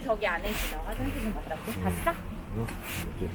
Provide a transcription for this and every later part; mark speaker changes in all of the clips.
Speaker 1: 저기 안에 있어. 화장실 좀 갔다 올게. 봤어?
Speaker 2: 네.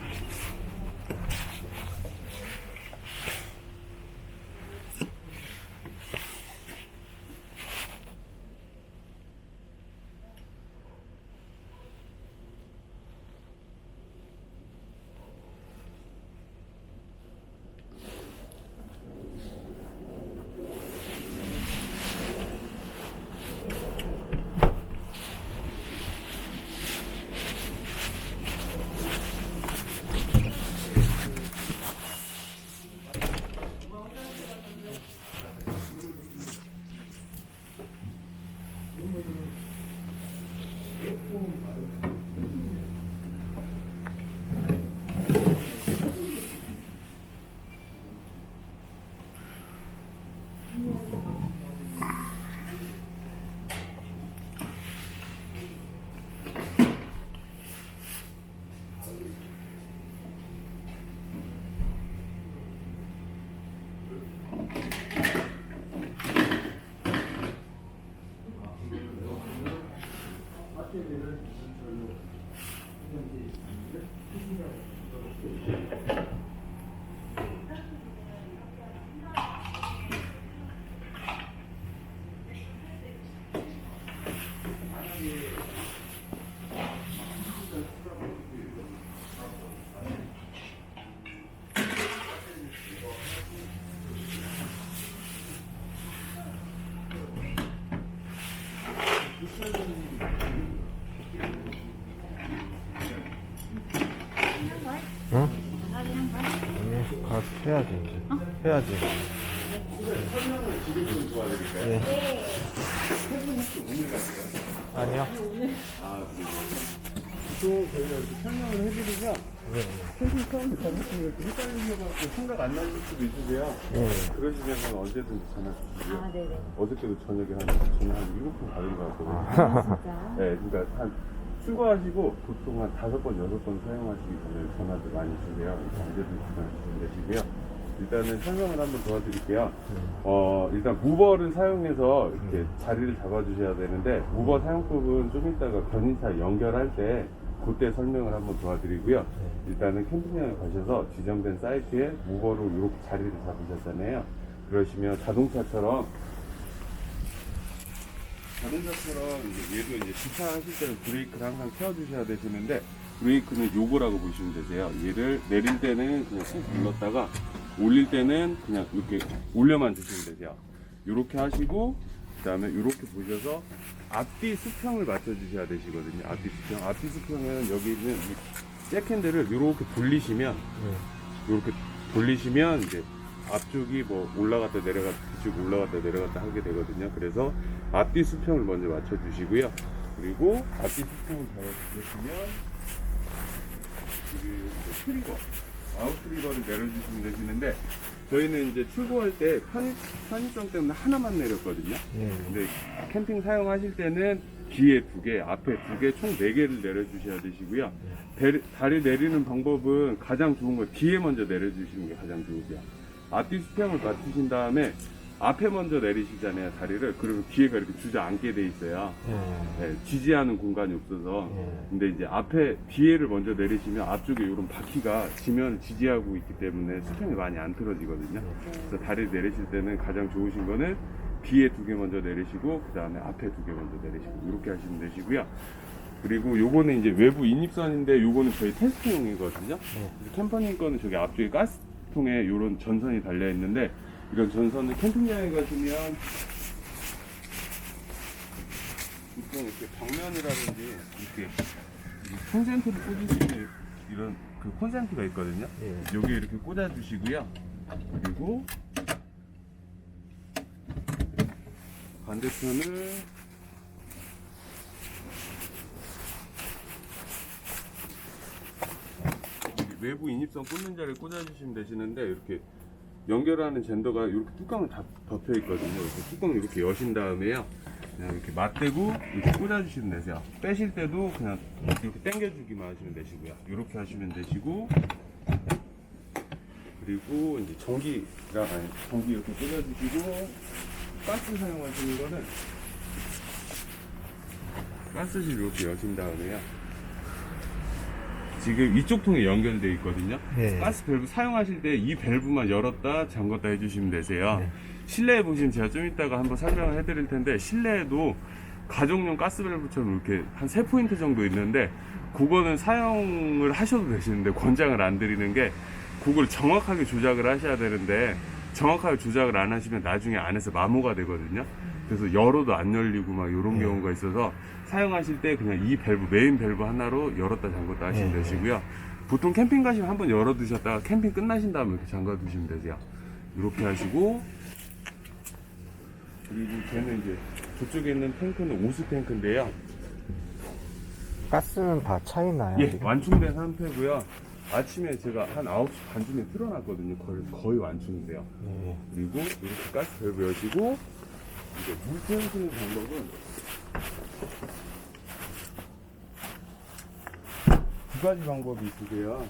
Speaker 2: 응? 아니, 가서 해야지, 이제. 해야지.
Speaker 3: 설명을 지금 좀 도와드릴까요?
Speaker 2: 네. 아니요.
Speaker 3: 아, 또 저희가 이렇게 설명을 해드리면
Speaker 2: 네.
Speaker 3: 캠핑 처음 잘못하면 이렇게 헷갈리셔가지고 생각 안 나실 수도 있으세요.
Speaker 2: 네.
Speaker 3: 그러시면 언제든지 전화 주시고요.
Speaker 1: 아, 네네.
Speaker 3: 어저께도 저녁에 전화 한 7통 받은 것 같거든요.
Speaker 1: 아, 진짜.
Speaker 3: 네, 그러니까 한 출고하시고 보통 한 5번, 6번 사용하시기 전에 전화도 많이 주세요. 언제든지 전화 주시면 되시고요. 일단은 설명을 한번 도와드릴게요. 일단 무버를 사용해서 이렇게 자리를 잡아주셔야 되는데, 무버 사용법은 좀 이따가 견인차 연결할 때 그때 설명을 한번 도와드리고요. 일단은 캠핑장에 가셔서 지정된 사이트에 무버로 이렇게 자리를 잡으셨잖아요. 그러시면 자동차처럼 이제 얘도 이제 주차하실 때는 브레이크를 항상 켜주셔야 되시는데, 브레이크는 요거라고 보시면 되세요. 얘를 내릴 때는 그냥 꾹 눌렀다가 올릴 때는 그냥 이렇게 올려만 주시면 되세요. 요렇게 하시고, 그 다음에 요렇게 보셔서 앞뒤 수평을 맞춰 주셔야 되시거든요. 앞뒤 수평. 앞뒤 수평은 여기 있는 이 잭핸들을 요렇게 돌리시면, 요렇게 돌리시면 이제 앞쪽이 뭐 올라갔다 내려갔다 뒤쪽 올라갔다 내려갔다 하게 되거든요. 그래서 앞뒤 수평을 먼저 맞춰 주시고요. 그리고 앞뒤 수평을 잡아주시면 그리고 트리거, 아웃 트리거를 내려주시면 되시는데, 저희는 이제 출고할 때 편의성 때문에 하나만 내렸거든요. 근데 캠핑 사용하실 때는 뒤에 2개, 앞에 2개, 총 4개를 내려주셔야 되시고요. 다리 내리는 방법은 가장 좋은 건 뒤에 먼저 내려주시는 게 가장 좋으세요. 앞뒤 수평을 맞추신 다음에 앞에 먼저 내리시잖아요, 다리를. 그러면 뒤에가 이렇게 주저앉게 돼 있어요. 네, 지지하는 공간이 없어서. 근데 이제 뒤에를 먼저 내리시면 앞쪽에 이런 바퀴가 지면을 지지하고 있기 때문에 수평이 많이 안 틀어지거든요. 그래서 다리 내리실 때는 가장 좋으신 거는 뒤에 2개 먼저 내리시고, 그 다음에 앞에 2개 먼저 내리시고, 이렇게 하시면 되시고요. 그리고 요거는 이제 외부 인입선인데, 요거는 저희 테스트용이거든요. 캠퍼님 거는 저기 앞쪽에 가스통에 요런 전선이 달려 있는데, 이런 전선을 캠핑장에 가시면 보통 이렇게 벽면이라든지 이렇게 콘센트를 꽂을 수 있는 이런 그 콘센트가 있거든요. 여기 이렇게 꽂아 주시고요. 그리고 반대편을 외부 인입선 꽂는 자리에 꽂아 주시면 되시는데, 이렇게 연결하는 젠더가 이렇게 뚜껑을 다 덮여 있거든요. 이렇게 뚜껑을 이렇게 여신 다음에요, 그냥 이렇게 맞대고 이렇게 꽂아주시면 되세요. 빼실 때도 그냥 이렇게 당겨주기만 하시면 되시고요. 이렇게 하시면 되시고, 그리고 이제 전기 이렇게 꽂아주시고, 가스 사용하시는 거는 가스실 이렇게 여신 다음에요. 지금 이쪽 통에 연결되어 있거든요.
Speaker 2: 예.
Speaker 3: 가스 밸브 사용하실 때 이 밸브만 열었다 잠궜다 해주시면 되세요.
Speaker 2: 네.
Speaker 3: 실내에 보시면 제가 좀 이따가 한번 설명을 해드릴 텐데, 실내에도 가정용 가스 밸브처럼 이렇게 한 3포인트 정도 있는데, 그거는 사용을 하셔도 되시는데 권장을 안 드리는 게, 그걸 정확하게 조작을 하셔야 되는데, 정확하게 조작을 안 하시면 나중에 안에서 마모가 되거든요. 그래서 열어도 안 열리고 막 이런 경우가 있어서, 사용하실 때 그냥 이 밸브, 메인 밸브 하나로 열었다 잠궜다 하시면 되시고요. 보통 캠핑 가시면 한번 열어 두셨다가 캠핑 끝나신 다음에 이렇게 잠가 두시면 되세요. 이렇게 하시고, 그리고 걔는 이제 저쪽에 있는 탱크는 오수 탱크인데요.
Speaker 2: 가스는 다 차 있나요?
Speaker 3: 예,
Speaker 2: 지금?
Speaker 3: 완충된 상태고요. 아침에 제가 한 9시 반쯤에 틀어놨거든요. 거의 완충인데요.
Speaker 2: 예.
Speaker 3: 그리고 이렇게 가스 밸브 여시고, 이제 물 태우시는 방법은 두 가지 방법이 있으세요.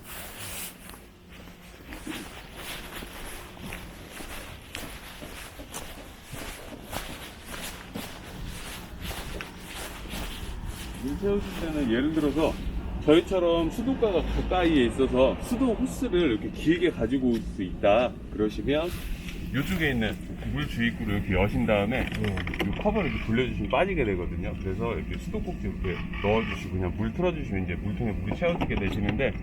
Speaker 3: 물 채우실 때는 예를 들어서 저희처럼 수도가가 가까이에 있어서 수도 호스를 이렇게 길게 가지고 올 수 있다 그러시면, 이쪽에 있는 물 주입구를 이렇게 여신 다음에 이 커버를 이렇게 돌려주시면 빠지게 되거든요. 그래서 이렇게 수도꼭지 이렇게 넣어주시고 그냥 물 틀어주시면 이제 물통에 물이 채워지게 되시는데,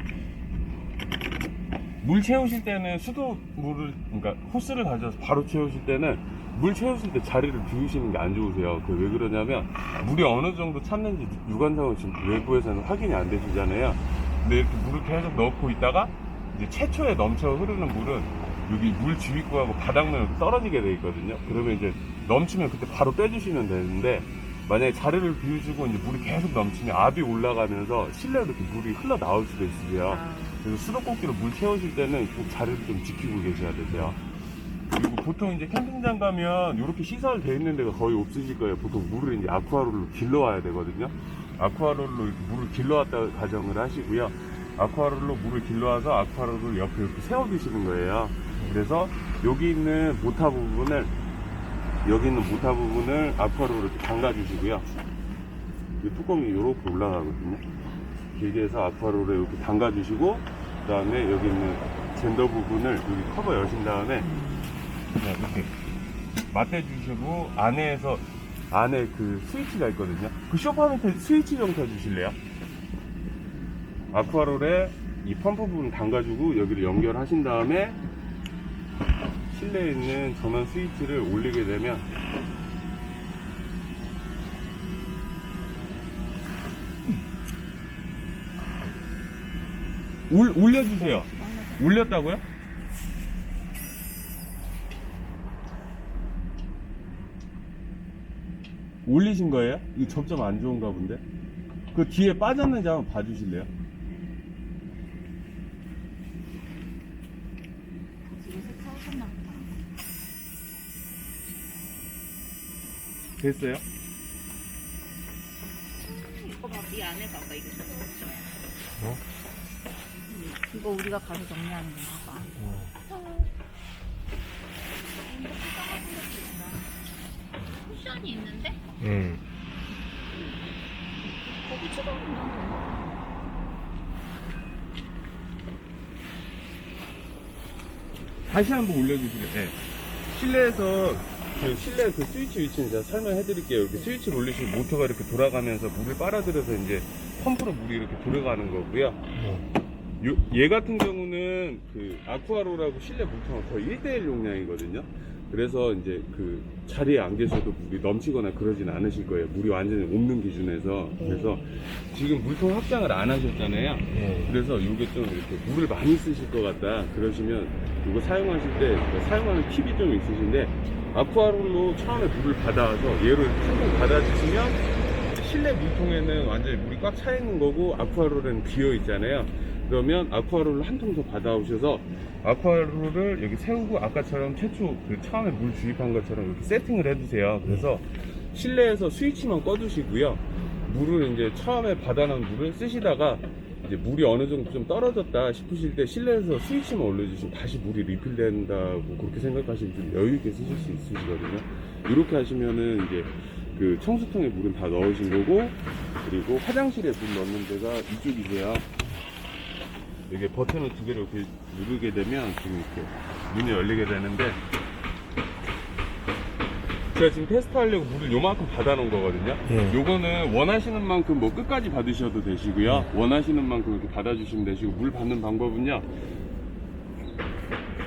Speaker 3: 물 채우실 때는 수도물을, 그러니까 호스를 가져와서 바로 채우실 때는 물 채우실 때 자리를 비우시는 게 안 좋으세요. 그 왜 그러냐면 물이 어느 정도 찼는지 유관상으로 지금 외부에서는 확인이 안 되시잖아요. 근데 이렇게 물을 계속 넣고 있다가 이제 최초에 넘쳐 흐르는 물은 여기 물 주입구하고 바닥면으로 떨어지게 돼 있거든요. 그러면 이제 넘치면 그때 바로 빼주시면 되는데, 만약에 자리를 비우시고 이제 물이 계속 넘치면 압이 올라가면서 실내로 이렇게 물이 흘러 나올 수도 있으세요. 그래서 수도꼭지로 물 채우실 때는 꼭 자리를 좀 지키고 계셔야 되세요. 그리고 보통 이제 캠핑장 가면 이렇게 시설 되어 있는 데가 거의 없으실 거예요. 보통 물을 이제 아쿠아롤로 길러와야 되거든요. 아쿠아롤로 이렇게 물을 길러왔다 가정을 하시고요. 아쿠아롤로 물을 길러와서 아쿠아롤을 옆에 이렇게 세워두시는 거예요. 그래서 여기 있는 모타 부분을 아쿠아롤로 이렇게 담가주시고요. 이 뚜껑이 이렇게 올라가거든요. 길게 해서 아쿠아롤에 이렇게 담가주시고, 그 다음에 여기 있는 젠더 부분을 여기 커버 여신 다음에 그냥 이렇게 맞대주시고, 안에 그 스위치가 있거든요. 그 쇼파 밑에 스위치 좀 켜주실래요? 아쿠아롤에 이 펌프 부분 담가주고 여기를 연결하신 다음에 실내에 있는 전원 스위치를 올리게 되면 올려주세요. 올렸다고요? 올리신 거예요? 이거 접점 안 좋은가 본데? 그 뒤에 빠졌는지 한번 봐주실래요?
Speaker 1: 지금 세차하셨나 보다.
Speaker 3: 됐어요?
Speaker 1: 이거 봐, 이 안에 봐봐. 이거 세차했죠.
Speaker 2: 어?
Speaker 1: 이거 우리가 가서 정리하는 건가 봐. 쿠션이 있는데? 거기 치도는
Speaker 3: 다시 한번 올려주시래요. 네. 실내에서 실내 그 스위치 위치는 제가 설명해 드릴게요. 이렇게 스위치를 올리시면 모터가 이렇게 돌아가면서 물을 빨아들여서 이제 펌프로 물이 이렇게 돌아가는 거고요. 얘 같은 경우는 그 아쿠아로라고 실내 물통은 거의 1:1 용량이거든요. 그래서 이제 그 자리에 안 계셔도 물이 넘치거나 그러진 않으실 거예요. 물이 완전히 없는 기준에서. 그래서 지금 물통 확장을 안 하셨잖아요. 그래서 이게 좀 이렇게 물을 많이 쓰실 것 같다 그러시면 이거 사용하실 때 사용하는 팁이 좀 있으신데, 아쿠아롤로 처음에 물을 받아와서 얘를 한번 받아주시면 실내 물통에는 완전히 물이 꽉 차 있는 거고 아쿠아롤에는 비어 있잖아요. 그러면 아쿠아롤을 한 통 더 받아오셔서 아쿠아롤을 여기 세우고 아까처럼 최초 그 처음에 물 주입한 것처럼 이렇게 세팅을 해두세요. 그래서 실내에서 스위치만 꺼두시고요. 물을 이제 처음에 받아놓은 물을 쓰시다가 이제 물이 어느 정도 좀 떨어졌다 싶으실 때 실내에서 스위치만 올려주시면 다시 물이 리필된다고 그렇게 생각하시면 좀 여유있게 쓰실 수 있으시거든요. 이렇게 하시면은 이제 그 청수통에 물은 다 넣으신 거고, 그리고 화장실에 물 넣는 데가 이쪽이세요. 여기 버튼을 두 개로 이렇게 누르게 되면 지금 이렇게 문이 열리게 되는데, 제가 지금 테스트하려고 물을 요만큼 받아놓은 거거든요.
Speaker 2: 예.
Speaker 3: 요거는 원하시는 만큼 뭐 끝까지 받으셔도 되시고요. 원하시는 만큼 이렇게 받아주시면 되시고, 물 받는 방법은요,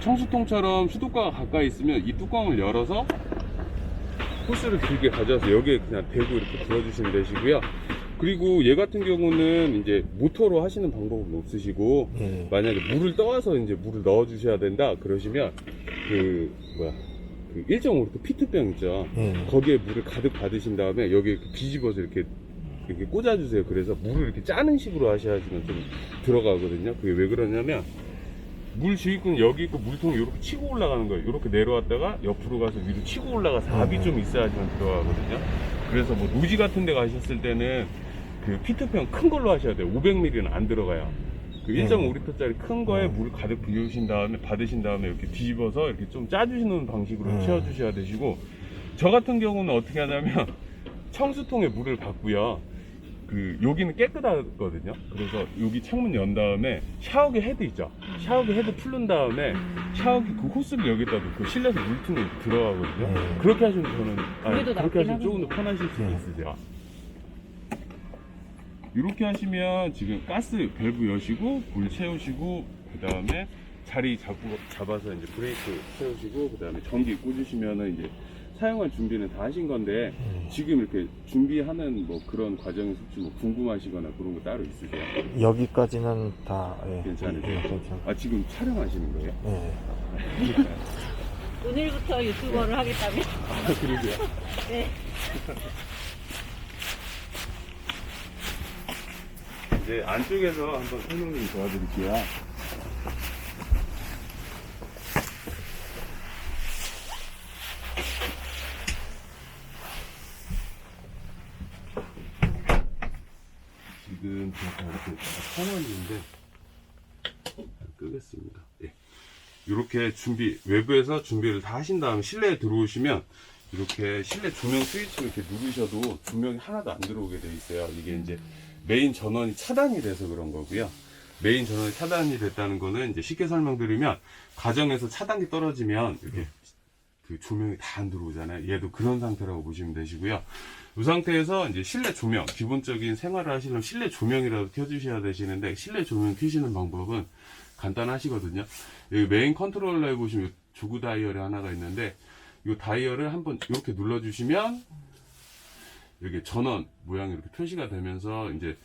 Speaker 3: 청수통처럼 수도가가 가까이 있으면 이 뚜껑을 열어서 호스를 길게 가져와서 여기에 그냥 대고 이렇게 부어주시면 되시고요. 그리고 얘 같은 경우는 이제 모터로 하시는 방법은 없으시고, 만약에 물을 떠와서 이제 물을 넣어 주셔야 된다 그러시면 그 1.5리터 피트병 있죠. 거기에 물을 가득 받으신 다음에 여기 이렇게 뒤집어서 이렇게 꽂아주세요. 그래서 물을 이렇게 짜는 식으로 하셔야지만 좀 들어가거든요. 그게 왜 그러냐면, 물 주입구는 여기 있고 물통이 이렇게 치고 올라가는 거예요. 이렇게 내려왔다가 옆으로 가서 위로 치고 올라가서 압이 좀 있어야지만 들어가거든요. 그래서 뭐 노지 같은 데 가셨을 때는 그 피트병 큰 걸로 하셔야 돼요. 500ml는 안 들어가요. 그 1.5리터짜리 큰 거에 물을 가득 부으신 다음에 받으신 다음에 이렇게 뒤집어서 이렇게 좀 짜주시는 방식으로 채워주셔야 되시고, 저 같은 경우는 어떻게 하냐면 청수통에 물을 받고요. 그 여기는 깨끗하거든요. 그래서 여기 창문 연 다음에 샤워기 헤드 있죠. 샤워기 헤드 풀른 다음에 샤워기 그 호스를 여기다 놓고 실내에서 물통에 들어가거든요. 그렇게 하시면 저는 그렇게 하시면 조금 더 편하실 수 있으세요. 이렇게 하시면 지금 가스 밸브 여시고 물 채우시고, 그 다음에 자리 잡아서 이제 브레이크 채우시고, 그 다음에 전기 꽂으시면은 이제 사용할 준비는 다 하신 건데, 지금 이렇게 준비하는 뭐 그런 과정에서 혹시 뭐 궁금하시거나 그런 거 따로 있으세요?
Speaker 2: 여기까지는 다
Speaker 3: 괜찮으세요?
Speaker 2: 괜찮아요.
Speaker 3: 아, 지금 촬영하시는 거예요?
Speaker 1: 오늘부터 유튜버를 하겠다며?
Speaker 3: 아, 그러세요?
Speaker 1: 네.
Speaker 3: 이제 안쪽에서 한번 설명 좀 도와드릴게요. 지금 제가 이렇게 선원인데 끄겠습니다. 예. 이렇게 외부에서 준비를 다 하신 다음에 실내에 들어오시면 이렇게 실내 조명 스위치를 이렇게 누르셔도 조명이 하나도 안 들어오게 돼 있어요. 이게 이제 메인 전원이 차단이 돼서 그런 거고요. 메인 전원이 차단이 됐다는 거는 이제 쉽게 설명드리면, 가정에서 차단기 떨어지면 이렇게 그 조명이 다 안 들어오잖아요. 얘도 그런 상태라고 보시면 되시고요. 이 상태에서 이제 실내 조명, 기본적인 생활을 하시려면 실내 조명이라도 켜주셔야 되시는데, 실내 조명 켜시는 방법은 간단하시거든요. 여기 메인 컨트롤러에 보시면 조그 다이얼이 하나가 있는데, 이 다이얼을 한번 이렇게 눌러주시면 여기 전원 모양이 이렇게 표시가 되면서 이제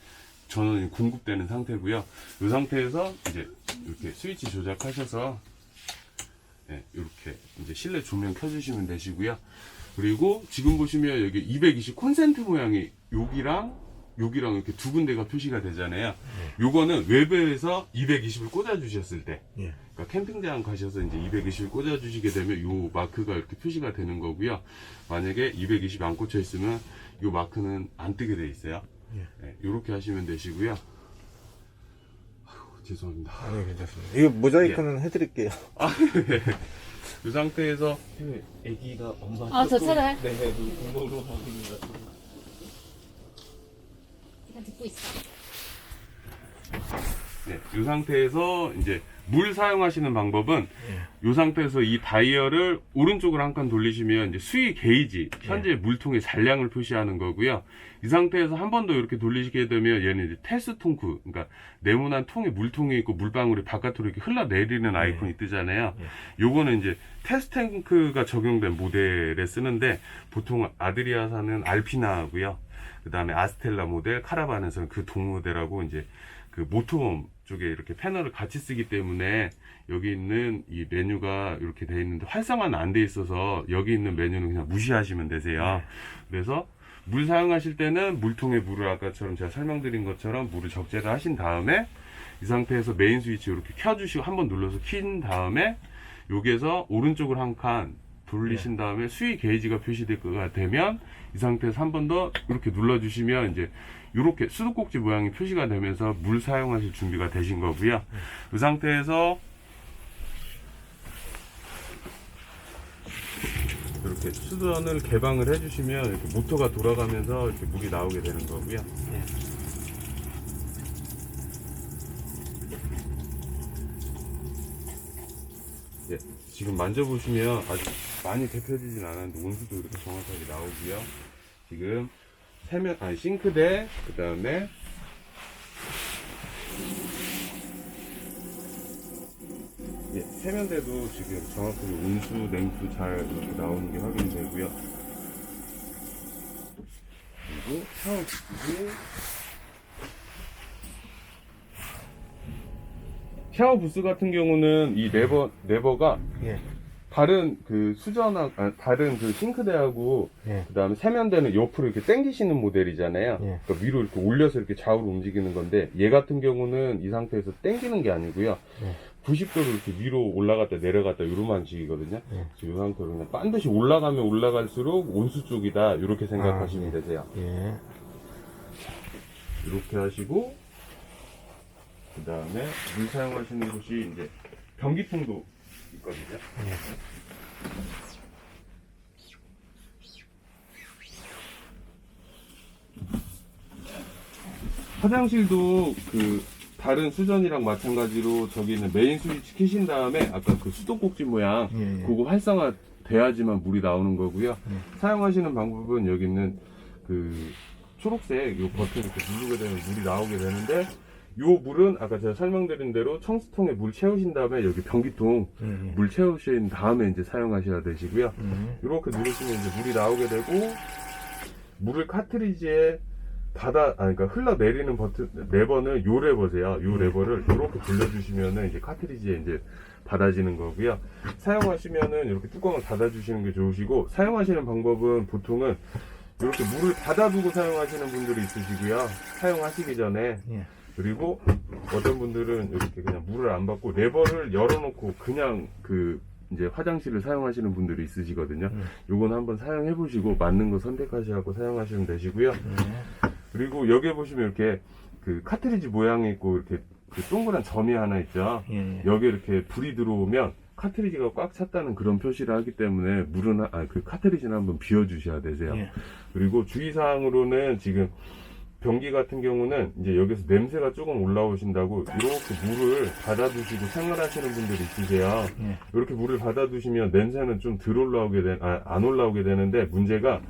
Speaker 3: 전원이 공급되는 상태고요. 이 상태에서 이제 이렇게 스위치 조작하셔서 이렇게 이제 실내 조명 켜주시면 되시고요. 그리고 지금 보시면 여기 220 콘센트 모양이 여기랑 이렇게 두 군데가 표시가 되잖아요. 요거는 외부에서 220을 꽂아 주셨을 때, 그러니까 캠핑장 가셔서 이제 220을 꽂아 주시게 되면 요 마크가 이렇게 표시가 되는 거고요. 만약에 220이 안 꽂혀 있으면 요 마크는 안 뜨게 돼 있어요. 요렇게 하시면 되시고요. 아이고, 죄송합니다.
Speaker 2: 아니, 괜찮습니다. 이거 모자이크는 해드릴게요.
Speaker 3: 이 상태에서
Speaker 4: 애기가 엄마
Speaker 1: 아, 저 차례?
Speaker 4: 네, 눈으로 하는 거.
Speaker 1: 듣고 있어.
Speaker 3: 이 상태에서 이제 물 사용하시는 방법은, 이 상태에서 이 다이얼을 오른쪽으로 한 칸 돌리시면 이제 수위 게이지, 현재 물통의 잔량을 표시하는 거고요. 이 상태에서 한 번 더 이렇게 돌리시게 되면 얘는 이제 테스트 통크, 그러니까 네모난 통에 물통이 있고 물방울이 바깥으로 이렇게 흘러내리는 아이콘이 뜨잖아요. 요거는 이제 테스트 탱크가 적용된 모델에 쓰는데, 보통 아드리아사는 알피나하고요. 그 다음에 아스텔라 모델, 카라반에서는 그 동모델하고 이제 그 모터홈 쪽에 이렇게 패널을 같이 쓰기 때문에 여기 있는 이 메뉴가 이렇게 돼 있는데 활성화는 안 돼 있어서 여기 있는 메뉴는 그냥 무시하시면 되세요. 그래서 물 사용하실 때는 물통에 물을 아까처럼 제가 설명드린 것처럼 물을 적재를 하신 다음에 이 상태에서 메인 스위치 이렇게 켜주시고 한번 눌러서 킨 다음에 여기에서 오른쪽으로 한 칸 돌리신 다음에 수위 게이지가 표시가 되면 이 상태에서 한 번 더 이렇게 눌러주시면 이제 이렇게 수도꼭지 모양이 표시가 되면서 물 사용하실 준비가 되신 거고요. 이 상태에서 이렇게 이렇게 수전을 개방을 해주시면 이렇게 모터가 돌아가면서 이렇게 물이 나오게 되는 거고요.
Speaker 2: 예.
Speaker 3: 예, 지금 만져보시면 아직 많이 데펴지진 않았는데 온수도 이렇게 정확하게 나오고요. 지금 싱크대, 그 다음에 예, 세면대도 지금 정확하게 온수, 냉수 잘 이렇게 나오는 게 확인되고요. 그리고 샤워 부스, 샤워 부스 같은 경우는 이 레버가
Speaker 2: 예.
Speaker 3: 다른 그 다른 그 싱크대하고
Speaker 2: 예.
Speaker 3: 그 다음에 세면대는 옆으로 이렇게 당기시는 모델이잖아요.
Speaker 2: 예.
Speaker 3: 그러니까 위로 이렇게 올려서 이렇게 좌우로 움직이는 건데, 얘 같은 경우는 이 상태에서 당기는 게 아니고요.
Speaker 2: 예.
Speaker 3: 90도로 이렇게 위로 올라갔다 내려갔다 이런 방식이거든요.
Speaker 2: 예.
Speaker 3: 지금 이 상태로 그냥 반드시 올라가면 올라갈수록 온수 쪽이다 이렇게 생각하시면 되세요.
Speaker 2: 예.
Speaker 3: 이렇게 하시고, 그 다음에 물 사용하시는 곳이 이제 변기통도 있거든요. 화장실도 그 다른 수전이랑 마찬가지로 저기는 메인 스위치 켜신 다음에 아까 그 수도꼭지 모양
Speaker 2: 예, 예.
Speaker 3: 그거 활성화 돼야지만 물이 나오는 거고요. 사용하시는 방법은 여기 있는 그 초록색 요 버튼 이렇게 누르게 되면 물이 나오게 되는데, 요 물은 아까 제가 설명드린 대로 청수통에 물 채우신 다음에 여기 변기통 물 채우신 다음에 이제 사용하셔야 되시고요. 이렇게 누르시면 이제 물이 나오게 되고, 물을 카트리지에 그러니까 흘러내리는 버튼, 레버는 요 레버세요. 요 레버를 이렇게 돌려주시면은 이제 카트리지에 이제 받아지는 거고요. 사용하시면은 이렇게 뚜껑을 닫아주시는 게 좋으시고, 사용하시는 방법은 보통은 이렇게 물을 받아두고 사용하시는 분들이 있으시고요. 사용하시기 전에.
Speaker 2: 예.
Speaker 3: 그리고 어떤 분들은 이렇게 그냥 물을 안 받고 레버를 열어놓고 그냥 그 이제 화장실을 사용하시는 분들이 있으시거든요. 요건 한번 사용해 보시고 맞는 거 선택하시고 사용하시면 되시고요. 그리고 여기에 보시면 이렇게 그 카트리지 모양이 있고 이렇게 그 동그란 점이 하나 있죠.
Speaker 2: 예.
Speaker 3: 여기 이렇게 불이 들어오면 카트리지가 꽉 찼다는 그런 표시를 하기 때문에 물은 그 카트리지는 한번 비워 주셔야 되세요.
Speaker 2: 예.
Speaker 3: 그리고 주의사항으로는 지금 변기 같은 경우는 이제 여기서 냄새가 조금 올라오신다고 이렇게 물을 받아두시고 생활하시는 분들이 있으세요.
Speaker 2: 예.
Speaker 3: 이렇게 물을 받아두시면 냄새는 좀 덜 올라오게 안 올라오게 되는데, 문제가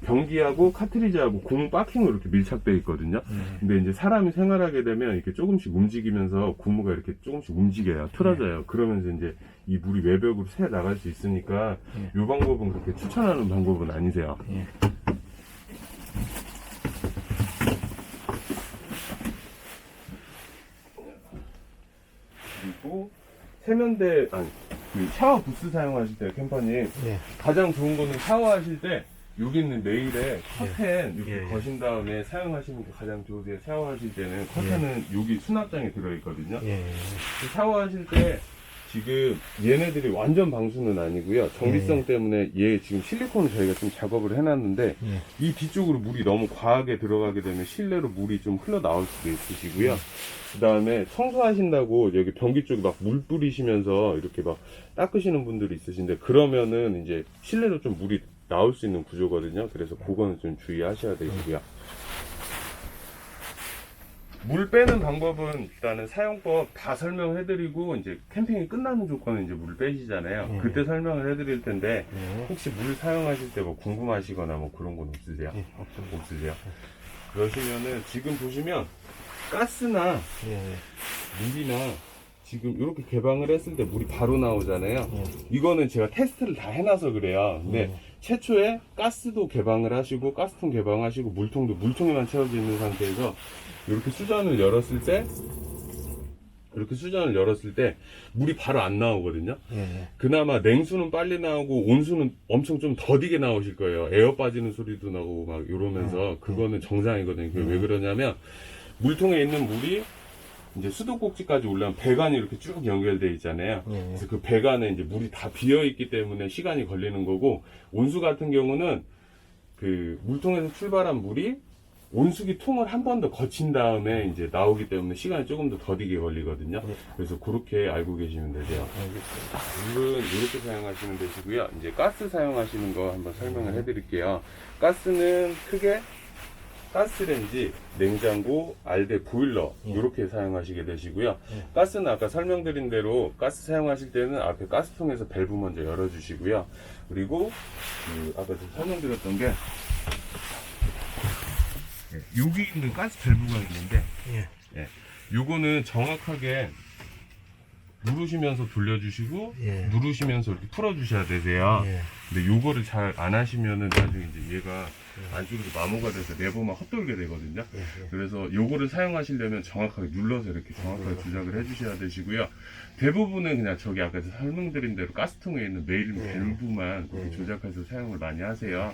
Speaker 3: 변기하고 카트리지하고 고무 바킹으로 이렇게 밀착되어 있거든요. 근데 이제 사람이 생활하게 되면 이렇게 조금씩 움직이면서 고무가 이렇게 조금씩 움직여요. 틀어져요. 그러면서 이제 이 물이 외벽으로 새 나갈 수 있으니까 이 방법은 그렇게 추천하는 방법은 아니세요.
Speaker 2: 예.
Speaker 3: 그리고 세면대 그 샤워 부스 사용하실 때 캠퍼님
Speaker 2: 예.
Speaker 3: 가장 좋은 거는 샤워하실 때 여기 있는 레일에 커튼 이렇게
Speaker 2: 예, 예.
Speaker 3: 거신 다음에 사용하시는 게 가장 좋으세요. 샤워하실 때는 커튼은 여기 수납장에 들어있거든요.
Speaker 2: 예.
Speaker 3: 샤워하실 때 지금 얘네들이 완전 방수는 아니고요. 정비성 때문에 얘 지금 실리콘을 저희가 좀 작업을 해놨는데,
Speaker 2: 예.
Speaker 3: 이 뒤쪽으로 물이 너무 과하게 들어가게 되면 실내로 물이 좀 흘러나올 수도 있으시고요. 그 다음에 청소하신다고 여기 변기 쪽에 막 물 뿌리시면서 이렇게 막 닦으시는 분들이 있으신데, 그러면은 이제 실내로 좀 물이 나올 수 있는 구조거든요. 그래서 그거는 좀 주의하셔야 되시고요. 물 빼는 방법은 일단은 사용법 다 설명해드리고, 이제 캠핑이 끝나는 조건은 이제 물 빼시잖아요. 그때 설명을 해드릴 텐데, 혹시 물 사용하실 때 뭐 궁금하시거나 뭐 그런 건 없으세요?
Speaker 2: 예.
Speaker 3: 없으세요? 그러시면은 지금 보시면 가스나 물이나 지금 이렇게 개방을 했을 때 물이 바로 나오잖아요. 이거는 제가 테스트를 다 해놔서 그래요. 근데 최초에 가스도 개방을 하시고 가스통 개방하시고 물통도 물통에만 채워져 있는 상태에서 이렇게 수전을 열었을 때 물이 바로 안 나오거든요. 그나마 냉수는 빨리 나오고 온수는 엄청 좀 더디게 나오실 거예요. 에어 빠지는 소리도 나고 막 이러면서 그거는 정상이거든요. 그게 왜 그러냐면 물통에 있는 물이 이제 수도꼭지까지 올라면 배관이 이렇게 쭉 연결되어 있잖아요. 그래서 그 배관에 이제 물이 다 비어 있기 때문에 시간이 걸리는 거고, 온수 같은 경우는 그 물통에서 출발한 물이 온수기 통을 한 번 더 거친 다음에 이제 나오기 때문에 시간이 조금 더 더디게 걸리거든요. 그래서 그렇게 알고 계시면 되세요. 물은 이렇게 사용하시면 되시고요. 이제 가스 사용하시는 거 한번 설명을 해드릴게요. 가스는 크게 가스레인지, 냉장고, 알대, 보일러 이렇게 사용하시게 되시고요. 가스는 아까 설명드린 대로 가스 사용하실 때는 앞에 가스통에서 밸브 먼저 열어주시고요. 그리고 아까 좀 설명드렸던 게 여기 있는 가스 밸브가 있는데 요거는 정확하게 누르시면서 돌려주시고 누르시면서 이렇게 풀어주셔야 되세요. 근데 요거를 잘 안 하시면은 나중에 이제 얘가 안쪽에서 마모가 돼서 레버만 헛돌게 되거든요. 그래서 요거를 사용하시려면 정확하게 눌러서 이렇게 정확하게 조작을 해주셔야 되시고요. 대부분은 그냥 저기 아까 설명드린 대로 가스통에 있는 메일 밸브만 이렇게 조작해서 사용을 많이 하세요.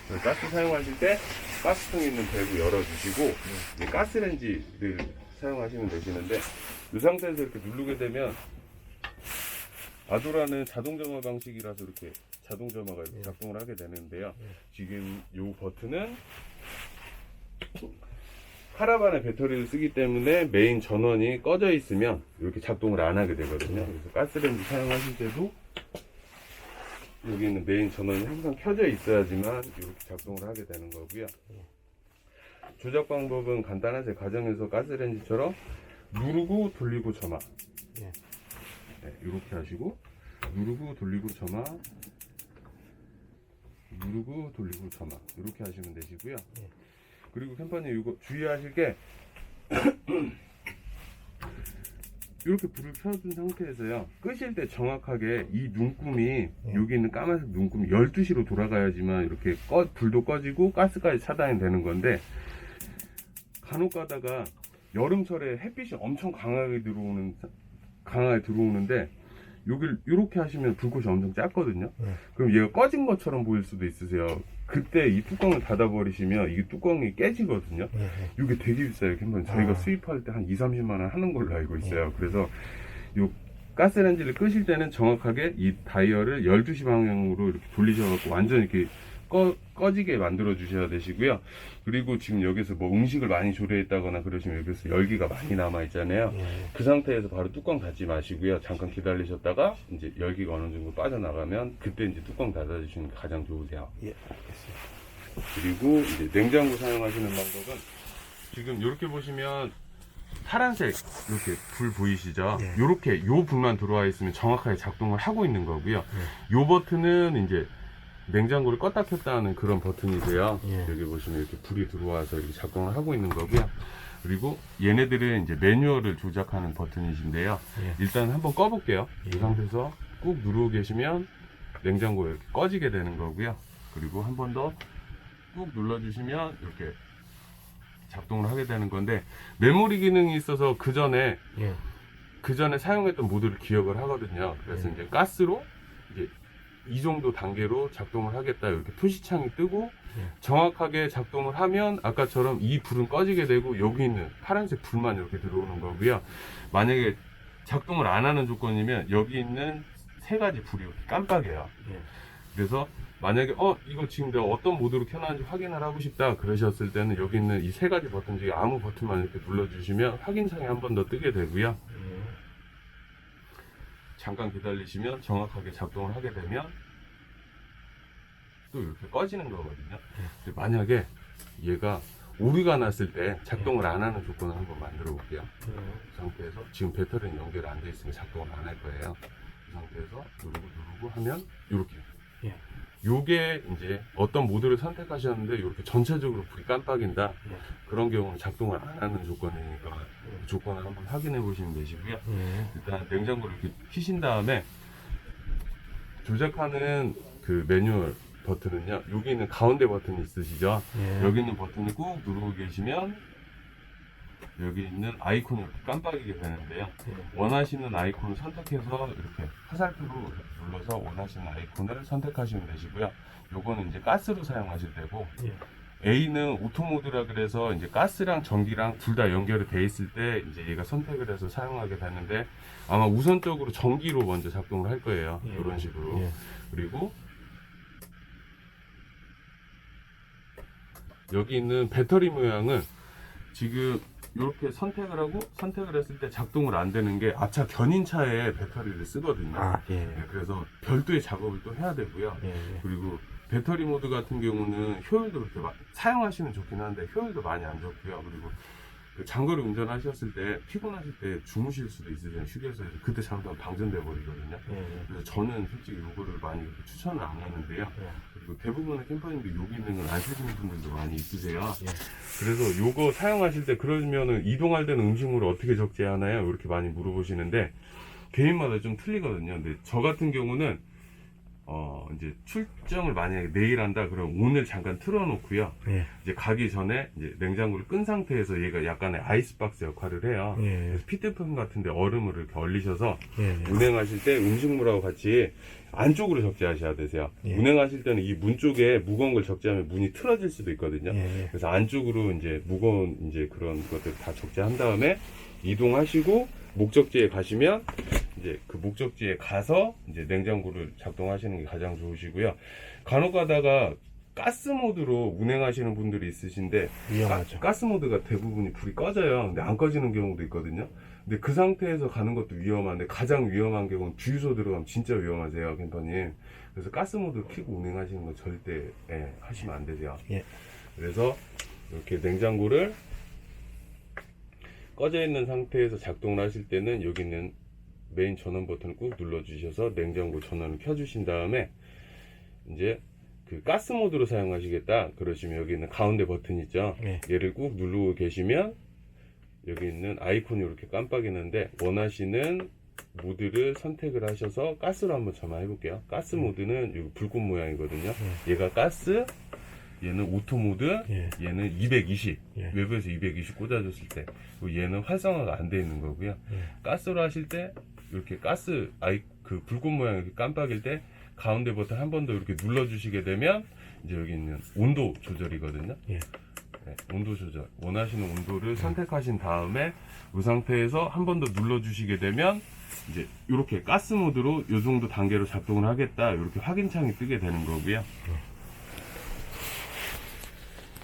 Speaker 3: 그래서 가스 사용하실 때 가스통에 있는 밸브 열어주시고 가스레인지를 사용하시면 되시는데 이 상태에서 이렇게 누르게 되면 아도라는 자동점화 방식이라서 이렇게 자동점화가 이렇게 작동을 하게 되는데요. 지금 이 버튼은 카라반의 배터리를 쓰기 때문에 메인 전원이 꺼져 있으면 이렇게 작동을 안 하게 되거든요. 그래서 가스레인지 사용하실 때도 여기 있는 메인 전원이 항상 켜져 있어야지만 이렇게 작동을 하게 되는 거고요. 조작 방법은 간단하세요. 가정에서 가스레인지처럼 누르고 돌리고 점화 이렇게 하시고 누르고 돌리고 점화 누르고 돌리고 점화 이렇게 하시면 되시고요. 그리고 캠퍼님 이거 주의하실 게 이렇게 불을 켜둔 상태에서요 끄실 때 정확하게 이 눈금이 여기 있는 까만색 눈금이 12시로 돌아가야지만 이렇게 불도 꺼지고 가스까지 차단이 되는 건데 간혹 가다가 여름철에 햇빛이 엄청 강하게 들어오는데 여기를 이렇게 하시면 불꽃이 엄청 작거든요. 그럼 얘가 꺼진 것처럼 보일 수도 있으세요. 그때 이 뚜껑을 닫아버리시면 이게 뚜껑이 깨지거든요. 이게 되게 비싸요. 저희가 수입할 때 한 2-30만 원 하는 걸로 알고 있어요. 그래서 요 가스레인지를 끄실 때는 정확하게 이 다이얼을 12시 방향으로 이렇게 돌리셔갖고 완전 이렇게 꺼지게 만들어 주셔야 되시고요. 그리고 지금 여기서 뭐 음식을 많이 조리했다거나 그러시면 여기서 열기가 많이 남아 있잖아요. 그 상태에서 바로 뚜껑 닫지 마시고요. 잠깐 기다리셨다가 이제 열기가 어느 정도 빠져나가면 그때 이제 뚜껑 닫아 주시는 게 가장 좋으세요. 그리고 이제 냉장고 사용하시는 방법은 지금 이렇게 보시면 파란색 이렇게 불 보이시죠? 이렇게 요 불만 들어와 있으면 정확하게 작동을 하고 있는 거고요. 요 버튼은 이제 냉장고를 껐다 켰다 하는 그런 버튼이세요. 여기 보시면 이렇게 불이 들어와서 이렇게 작동을 하고 있는 거고요. 그리고 얘네들은 이제 매뉴얼을 조작하는 버튼이신데요. 일단 한번 꺼볼게요. 이 상태에서 꾹 누르고 계시면 냉장고가 이렇게 꺼지게 되는 거고요. 그리고 한 번 더 꾹 눌러주시면 이렇게 작동을 하게 되는 건데 메모리 기능이 있어서 그 전에 사용했던 모드를 기억을 하거든요. 그래서 이제 가스로 이제 이 정도 단계로 작동을 하겠다 이렇게 표시창이 뜨고 정확하게 작동을 하면 아까처럼 이 불은 꺼지게 되고 여기 있는 파란색 불만 이렇게 들어오는 거고요. 만약에 작동을 안 하는 조건이면 여기 있는 세 가지 불이 이렇게 깜빡해요. 그래서 만약에 이거 지금 내가 어떤 모드로 켜놨는지 확인을 하고 싶다 그러셨을 때는 여기 있는 이 세 가지 버튼 중에 아무 버튼만 이렇게 눌러주시면 확인창이 한 번 더 뜨게 되고요. 잠깐 기다리시면 정확하게 작동을 하게 되면 또 이렇게 꺼지는 거거든요. 근데 만약에 얘가 오류가 났을 때 작동을 안 하는 조건을 한번 만들어 볼게요. 이 상태에서 지금 배터리는 연결 안 돼 있으면 작동을 안 할 거예요. 이 상태에서 누르고 하면 이렇게 요게 이제 어떤 모드를 선택하셨는데 이렇게 전체적으로 불이 깜빡인다 그런 경우는 작동을 안 하는 조건이니까 그 조건을 한번 확인해 보시면 되시고요. 일단 냉장고를 이렇게 키신 다음에 조작하는 그 매뉴얼 버튼은요 여기 있는 가운데 버튼이 있으시죠. 여기 있는 버튼을 꾹 누르고 계시면 여기 있는 아이콘이 이렇게 깜빡이게 되는데요. 원하시는 아이콘을 선택해서 이렇게 화살표로 눌러서 원하시는 아이콘을 선택하시면 되시고요. 요거는 이제 가스로 사용하실 때고 A는 오토 모드라 그래서 이제 가스랑 전기랑 둘 다 연결이 돼 있을 때 이제 얘가 선택을 해서 사용하게 되는데 아마 우선적으로 전기로 먼저 작동을 할 거예요. 이런 식으로. 그리고 여기 있는 배터리 모양은 지금 이렇게 선택을 하고 선택을 했을 때 작동을 안 되는 게 앞차 견인차에 배터리를 쓰거든요.
Speaker 2: 아, 예.
Speaker 3: 네, 그래서 별도의 작업을 또 해야 되고요.
Speaker 2: 예, 예.
Speaker 3: 그리고 배터리 모드 같은 경우는 효율도 그렇게 사용하시면 좋긴 한데 효율도 많이 안 좋고요. 그리고 그 장거리 운전하셨을 때 피곤하실 때 주무실 수도 있으세요. 휴게소에서 그때 잘못하면 방전돼 버리거든요.
Speaker 2: 예, 예.
Speaker 3: 그래서 저는 솔직히 요거를 많이 추천을 안 하는데요.
Speaker 2: 예.
Speaker 3: 그리고 대부분의 캠퍼님들 요 기능을 안 쓰시는 분들도 많이 있으세요.
Speaker 2: 예.
Speaker 3: 그래서 요거 사용하실 때 그러면은 이동할 때는 음식물을 어떻게 적재하나요? 이렇게 많이 물어보시는데 개인마다 좀 틀리거든요. 근데 저 같은 경우는 이제 출정을 만약에 내일 한다 그럼 오늘 잠깐 틀어놓고요.
Speaker 2: 예.
Speaker 3: 이제 가기 전에 이제 냉장고를 끈 상태에서 얘가 약간의 아이스박스 역할을 해요.
Speaker 2: 예.
Speaker 3: 그래서 피트팬 같은데 얼음을 이렇게 얼리셔서
Speaker 2: 예.
Speaker 3: 운행하실 때 음식물하고 같이 안쪽으로 적재하셔야 되세요.
Speaker 2: 예.
Speaker 3: 운행하실 때는 이 문 쪽에 무거운 걸 적재하면 문이 틀어질 수도 있거든요.
Speaker 2: 예.
Speaker 3: 그래서 안쪽으로 이제 무거운 이제 그런 것들 다 적재한 다음에 이동하시고 목적지에 가시면 이제 그 목적지에 가서 이제 냉장고를 작동하시는 게 가장 좋으시고요. 간혹 가다가 가스 모드로 운행하시는 분들이 있으신데
Speaker 2: 위험하죠.
Speaker 3: 가스 모드가 대부분이 불이 꺼져요. 근데 안 꺼지는 경우도 있거든요. 근데 그 상태에서 가는 것도 위험한데 가장 위험한 경우는 주유소 들어가면 진짜 위험하세요, 캠퍼님. 그래서 가스 모드 켜고 운행하시는 거 절대 하시면 안 되세요.
Speaker 2: 예.
Speaker 3: 그래서 이렇게 냉장고를 꺼져 있는 상태에서 작동을 하실 때는 여기 있는 메인 전원 버튼을 꾹 눌러 주셔서 냉장고 전원을 켜 주신 다음에 이제 그 가스 모드로 사용하시겠다 그러시면 여기 있는 가운데 버튼 있죠.
Speaker 2: 예.
Speaker 3: 얘를 꾹 누르고 계시면 여기 있는 아이콘이 이렇게 깜빡이는데 원하시는 모드를 선택을 하셔서 가스로 한번 전화해 볼게요. 가스 모드는 여기 불꽃 모양이거든요. 얘가 가스, 얘는 오토 모드,
Speaker 2: 예.
Speaker 3: 얘는 220
Speaker 2: 예.
Speaker 3: 외부에서 220 꽂아줬을 때, 그리고 얘는 활성화가 안 돼 있는 거고요.
Speaker 2: 예.
Speaker 3: 가스로 하실 때 이렇게 가스 그 불꽃 모양 이렇게 깜빡일 때 가운데 버튼 한 번 더 이렇게 눌러주시게 되면 이제 여기 있는 온도 조절이거든요.
Speaker 2: 예.
Speaker 3: 네, 온도 조절 원하시는 온도를 선택하신 다음에 이 상태에서 한 번 더 눌러주시게 되면 이제 이렇게 가스 모드로 이 정도 단계로 작동을 하겠다 이렇게 확인창이 뜨게 되는 거고요.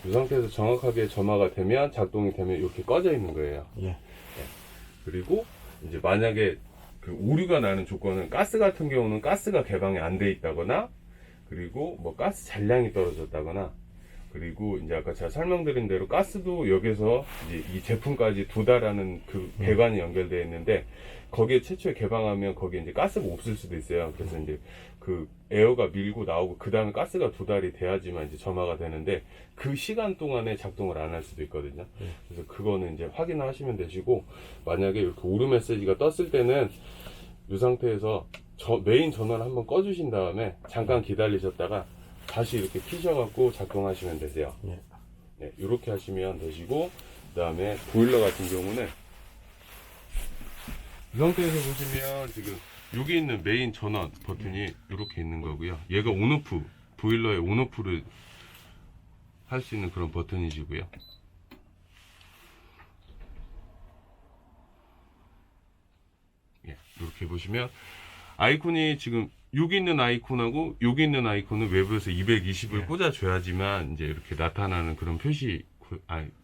Speaker 3: 이 상태에서 정확하게 점화가 되면 작동이 되면 이렇게 꺼져 있는 거예요.
Speaker 2: 예.
Speaker 3: 그리고 이제 만약에 그 오류가 나는 조건은 가스 같은 경우는 가스가 개방이 안 돼 있다거나 그리고 뭐 가스 잔량이 떨어졌다거나 그리고 이제 아까 제가 설명드린 대로 가스도 여기서 이제 이 제품까지 도달하는 그 배관이 연결되어 있는데 거기에 최초에 개방하면 거기에 이제 가스가 없을 수도 있어요. 그래서 이제 그 에어가 밀고 나오고 그 다음에 가스가 도달이 돼야지만 이제 점화가 되는데 그 시간 동안에 작동을 안 할 수도 있거든요. 그래서 그거는 이제 확인을 하시면 되시고 만약에 이렇게 오류 메시지가 떴을 때는 이 상태에서 메인 전원을 한번 꺼주신 다음에 잠깐 기다리셨다가 다시 이렇게 키셔갖고 작동하시면 되세요.
Speaker 2: 예.
Speaker 3: 네, 이렇게 하시면 되시고 그 다음에 보일러 같은 경우는 이 상태에서 보시면 지금 여기 있는 메인 전원 버튼이 이렇게 있는 거고요. 얘가 온오프 보일러의 온오프를 할 수 있는 그런 버튼이시고요. 예, 이렇게 보시면 아이콘이 지금 여기 있는 아이콘하고 여기 있는 아이콘은 외부에서 220을 꽂아줘야지만 이제 이렇게 나타나는 그런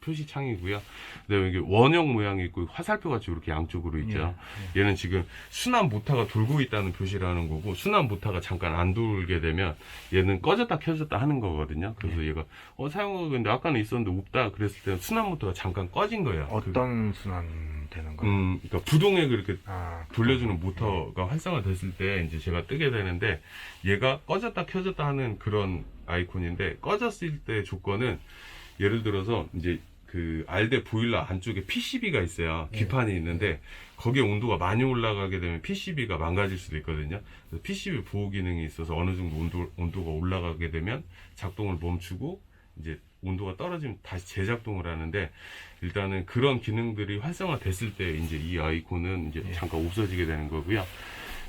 Speaker 3: 표시창이고요. 그다음에 여기 원형 모양이 있고 화살표 같이 이렇게 양쪽으로 있죠. 얘는 지금 순환 모터가 돌고 있다는 표시라는 거고 순환 모터가 잠깐 안 돌게 되면 얘는 꺼졌다 켜졌다 하는 거거든요. 그래서 얘가 사용하고 있는데 아까는 있었는데 없다 그랬을 때는 순환 모터가 잠깐 꺼진 거예요.
Speaker 2: 어떤 순환 되는 거예요?
Speaker 3: 그러니까 부동에 그렇게
Speaker 2: 아,
Speaker 3: 돌려주는 모터가 활성화됐을 때 이제 제가 뜨게 되는데 얘가 꺼졌다 켜졌다 하는 그런 아이콘인데 꺼졌을 때 조건은 예를 들어서 이제 그 알데 보일러 안쪽에 PCB가 있어요. 기판이 있는데 거기에 온도가 많이 올라가게 되면 PCB가 망가질 수도 있거든요. 그래서 PCB 보호 기능이 있어서 어느 정도 온도가 올라가게 되면 작동을 멈추고 이제 온도가 떨어지면 다시 재작동을 하는데 일단은 그런 기능들이 활성화됐을 때 이제 이 아이콘은 이제 잠깐 없어지게 되는 거고요.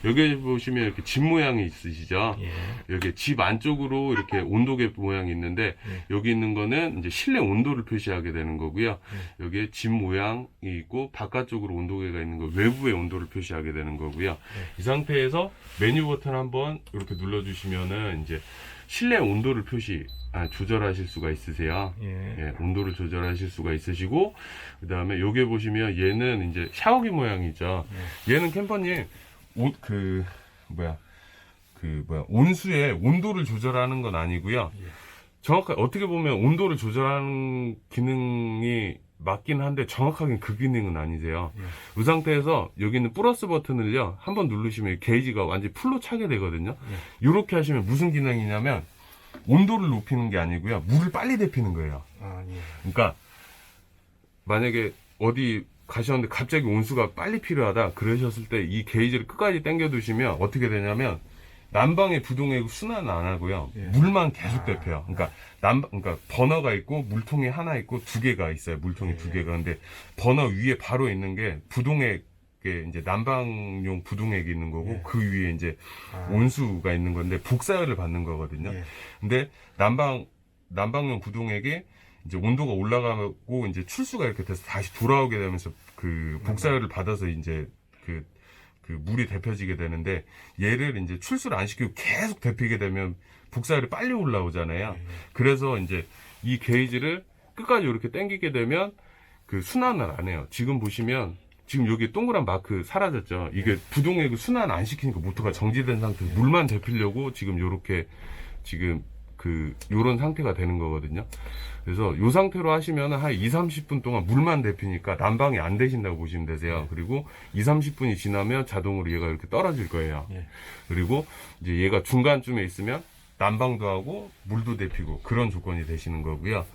Speaker 3: 여기 보시면 이렇게 집 모양이 있으시죠?
Speaker 2: 예.
Speaker 3: 여기 집 안쪽으로 이렇게 온도계 모양이 있는데 여기 있는 거는 이제 실내 온도를 표시하게 되는 거고요. 여기에 집 모양이 있고 바깥쪽으로 온도계가 있는 거 외부의 온도를 표시하게 되는 거고요. 이 상태에서 메뉴 버튼 한번 이렇게 눌러주시면은 이제 실내 온도를 조절하실 수가 있으세요.
Speaker 2: 예.
Speaker 3: 예, 온도를 조절하실 수가 있으시고, 그 다음에 요게 보시면 얘는 이제 샤워기 모양이죠. 얘는 캠퍼님, 온수에 온도를 조절하는 건 아니고요. 정확하게, 어떻게 보면 온도를 조절하는 기능이 맞긴 한데, 정확하게 그 기능은 아니세요. 이 상태에서 여기 있는 플러스 버튼을요, 한번 누르시면 게이지가 완전히 풀로 차게 되거든요. 이렇게 하시면 무슨 기능이냐면, 온도를 높이는 게 아니고요, 물을 빨리 데피는 거예요.
Speaker 2: 아, 예.
Speaker 3: 그러니까 만약에 어디 가셨는데 갑자기 온수가 빨리 필요하다 그러셨을 때 이 게이지를 끝까지 당겨 두시면 어떻게 되냐면 난방의 부동액 순환은 안 하고요,
Speaker 2: 예.
Speaker 3: 물만 계속 데펴요. 그러니까 그러니까 버너가 있고 물통이 하나 있고 두 개가 있어요. 물통이 두 개가. 근데 버너 위에 바로 있는 게 부동액, 이제 난방용 부동액이 있는 거고,
Speaker 2: 예.
Speaker 3: 그 위에 이제 온수가 있는 건데 복사열을 받는 거거든요.
Speaker 2: 예.
Speaker 3: 근데 난방용 부동액에 이제 온도가 올라가고 이제 출수가 이렇게 돼서 다시 돌아오게 되면서 그 복사열을 받아서 이제 그 물이 데펴지게 되는데, 얘를 이제 출수를 안 시키고 계속 데피게 되면 복사열이 빨리 올라오잖아요. 그래서 이제 이 게이지를 끝까지 이렇게 당기게 되면 그 순환을 안 해요. 지금 보시면 지금 여기 동그란 마크 사라졌죠. 이게 부동액을 순환 안 시키니까 모터가 정지된 상태에서 물만 데피려고 지금 요렇게 지금 요런 상태가 되는 거거든요. 그래서 요 상태로 하시면 한 20-30분 동안 물만 데피니까 난방이 안 되신다고 보시면 되세요. 그리고 20-30분이 지나면 자동으로 얘가 이렇게 떨어질 거예요. 그리고 이제 얘가 중간쯤에 있으면 난방도 하고 물도 데피고 그런 조건이 되시는 거고요.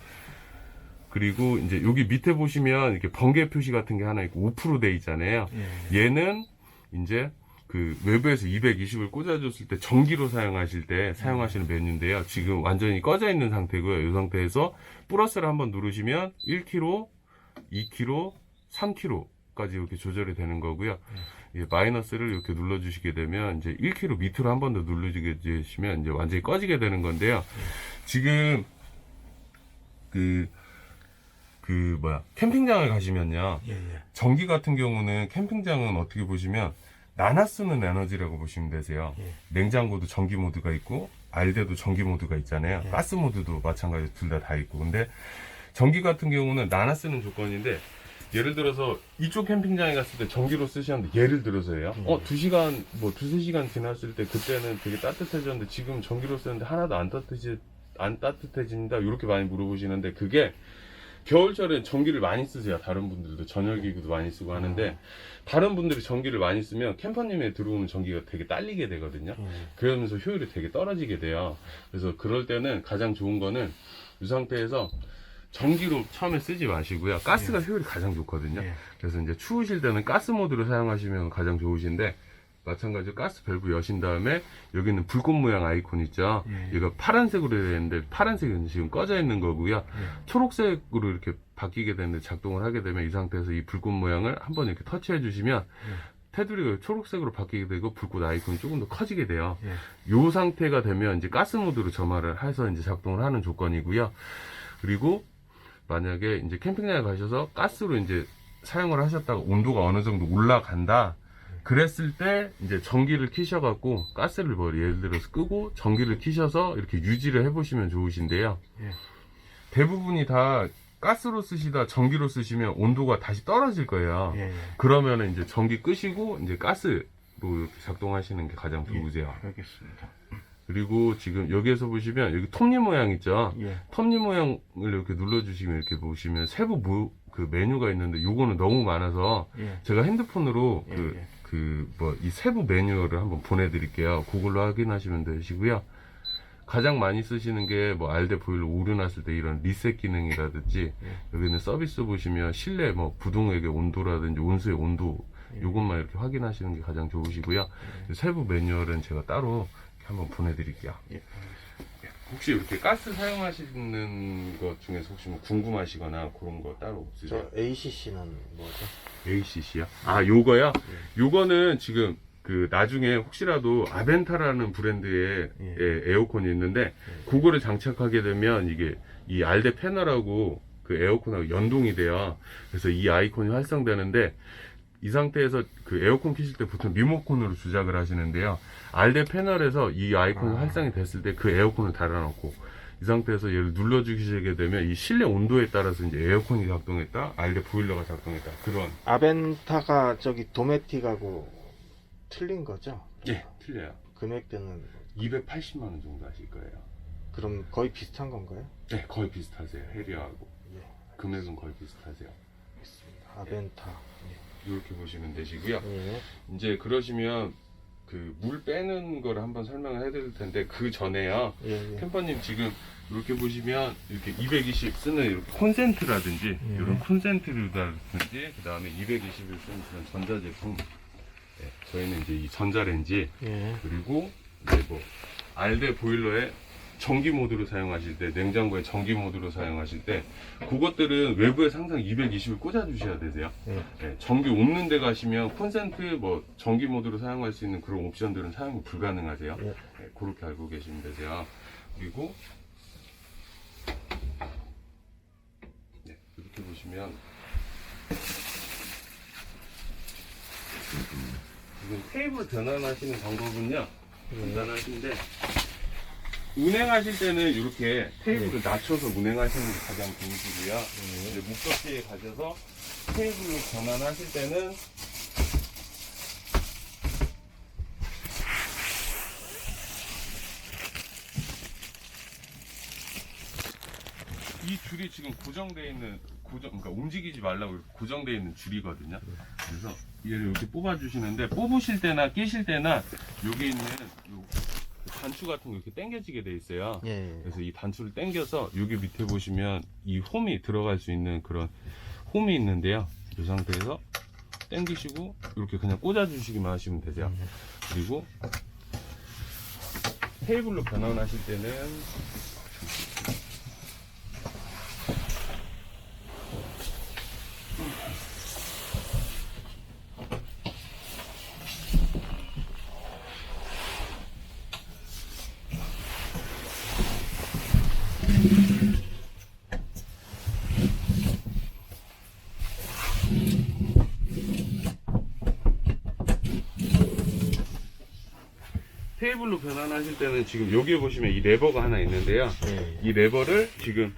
Speaker 3: 그리고 이제 여기 밑에 보시면 이렇게 번개 표시 같은 게 하나 있고 5% 돼 있잖아요. 얘는 이제 그 외부에서 220을 꽂아줬을 때 전기로 사용하실 때 사용하시는 메뉴인데요. 지금 완전히 꺼져 있는 상태고요. 이 상태에서 플러스를 한번 누르시면 1kg, 2kg, 3kg까지 이렇게 조절이 되는 거고요. 마이너스를 이렇게 눌러주시게 되면 이제 1kg 밑으로 한 번 더 눌러주게 되시면 이제 완전히 꺼지게 되는 건데요. 지금 캠핑장을 가시면요. 전기 같은 경우는 캠핑장은 어떻게 보시면 나눠 쓰는 에너지라고 보시면 되세요. 냉장고도 전기 모드가 있고, 알대도 전기 모드가 있잖아요. 가스 모드도 마찬가지로 둘 다 있고. 근데 전기 같은 경우는 나눠 쓰는 조건인데, 예를 들어서 이쪽 캠핑장에 갔을 때 전기로 쓰셨는데, 예를 들어서요. 2시간, 2-3시간 지났을 때 그때는 되게 따뜻해졌는데 지금 전기로 쓰는데 하나도 안 따뜻해진다. 이렇게 많이 물어보시는데, 그게 겨울철엔 전기를 많이 쓰세요. 다른 분들도 전열기구도 많이 쓰고 하는데, 다른 분들이 전기를 많이 쓰면 캠퍼님에 들어오는 전기가 되게 딸리게 되거든요. 그러면서 효율이 되게 떨어지게 돼요. 그래서 그럴 때는 가장 좋은 거는 이 상태에서 전기로 처음에 쓰지 마시고요. 가스가 효율이 가장 좋거든요. 그래서 이제 추우실 때는 가스 모드로 사용하시면 가장 좋으신데, 마찬가지로 가스 밸브 여신 다음에 여기 있는 불꽃 모양 아이콘 있죠. 얘가 파란색으로 되어 있는데 파란색은 지금 꺼져 있는 거고요. 초록색으로 이렇게 바뀌게 되는데, 작동을 하게 되면 이 상태에서 이 불꽃 모양을 한번 이렇게 터치해 주시면 테두리가 초록색으로 바뀌게 되고 불꽃 아이콘이 조금 더 커지게 돼요. 이 상태가 되면 이제 가스 모드로 점화를 해서 이제 작동을 하는 조건이고요. 그리고 만약에 이제 캠핑장에 가셔서 가스로 이제 사용을 하셨다가 온도가 어느 정도 올라간다, 그랬을 때 이제 전기를 켜셔갖고 가스를 예를 들어서 끄고 전기를 켜셔서 이렇게 유지를 해보시면 좋으신데요. 대부분이 다 가스로 쓰시다 전기로 쓰시면 온도가 다시 떨어질 거예요. 그러면은 이제 전기 끄시고 이제 가스로 이렇게 작동하시는 게 가장 좋으세요.
Speaker 2: 알겠습니다.
Speaker 3: 그리고 지금 여기에서 보시면 여기 톱니 모양 있죠. 톱니 모양을 이렇게 눌러주시면 이렇게 보시면 세부 메뉴가 있는데, 요거는 너무 많아서 제가 핸드폰으로 이 세부 매뉴얼을 한번 보내드릴게요. 그걸로 확인하시면 되시고요. 가장 많이 쓰시는 게 알대 보일러 오류 났을 때 이런 리셋 기능이라든지, 여기는 서비스 보시면 실내 부동액의 온도라든지 온수의 온도, 요것만 이렇게 확인하시는 게 가장 좋으시고요. 세부 매뉴얼은 제가 따로 한번 보내드릴게요. 혹시 이렇게 가스 사용하시는 것 중에서 혹시 궁금하시거나 그런 거 따로 없으세요?
Speaker 4: 저 ACC는 뭐죠?
Speaker 3: ACC요? 요거요? 요거는 지금 나중에 혹시라도 아벤타라는 브랜드의 에어컨이 있는데, 그거를 장착하게 되면 이게 이 알데 패널하고 그 에어컨하고 연동이 돼요. 그래서 이 아이콘이 활성되는데, 이 상태에서 그 에어컨 켜실 때 보통 리모컨으로 조작을 하시는데요. 알데 패널에서 이 아이콘이 활성이 됐을 때 그 에어컨을 달아놓고 이 상태에서 얘를 눌러주시게 되면 이 실내 온도에 따라서 이제 에어컨이 작동했다, 알데 보일러가 작동했다, 그런.
Speaker 2: 아벤타가 저기 도메틱하고 틀린 거죠?
Speaker 3: 예, 틀려요.
Speaker 2: 금액대는
Speaker 3: 280만 원 정도 하실 거예요.
Speaker 2: 그럼 거의 비슷한 건가요?
Speaker 3: 네, 거의 비슷하세요. 해리어하고.
Speaker 2: 예,
Speaker 3: 금액은 거의 비슷하세요.
Speaker 2: 알겠습니다. 아벤타.
Speaker 3: 이렇게 보시면 되시고요.
Speaker 2: 예.
Speaker 3: 이제 그러시면 그 물 빼는 걸 한번 설명을 해드릴 텐데 그 전에요.
Speaker 2: 예, 예.
Speaker 3: 캠퍼님 지금 이렇게 보시면 이렇게 220 쓰는 이렇게 콘센트라든지
Speaker 2: 예.
Speaker 3: 이런 콘센트라든지 그 다음에 220을 쓰는 그런 전자제품. 예, 저희는 이제 이 전자레인지
Speaker 2: 예.
Speaker 3: 그리고 이제 뭐 알데 보일러에 전기 모드로 사용하실 때, 냉장고에 전기 모드로 사용하실 때 그것들은 외부에 항상 220을 꽂아 주셔야 되세요.
Speaker 2: 예.
Speaker 3: 네, 전기 없는 데 가시면 콘센트 뭐 전기 모드로 사용할 수 있는 그런 옵션들은 사용이 불가능하세요.
Speaker 2: 예.
Speaker 3: 네, 그렇게 알고 계시면 되세요. 그리고 네, 이렇게 보시면 지금 테이블 변환하시는 방법은요 간단하신데, 운행하실 때는 이렇게 테이블을 낮춰서 운행하시는 게 가장 좋으시고요. 이제 목적지에 가셔서 테이블로 전환하실 때는 이 줄이 지금 고정되어 있는 그러니까 움직이지 말라고 이렇게 고정되어 있는 줄이거든요. 그래서 얘를 이렇게 뽑아주시는데, 뽑으실 때나 끼실 때나 여기 있는 요 단추 같은 거 이렇게 당겨지게 돼 있어요.
Speaker 2: 예.
Speaker 3: 그래서 이 단추를 당겨서 여기 밑에 보시면 이 홈이 들어갈 수 있는 그런 홈이 있는데요. 이 상태에서 당기시고 이렇게 그냥 꽂아 주시기만 하시면 되세요. 그리고 테이블로 변환하실 때는 테이블로 변환하실 때는 지금 여기 보시면 이 레버가 하나 있는데요.
Speaker 2: 예.
Speaker 3: 이 레버를 지금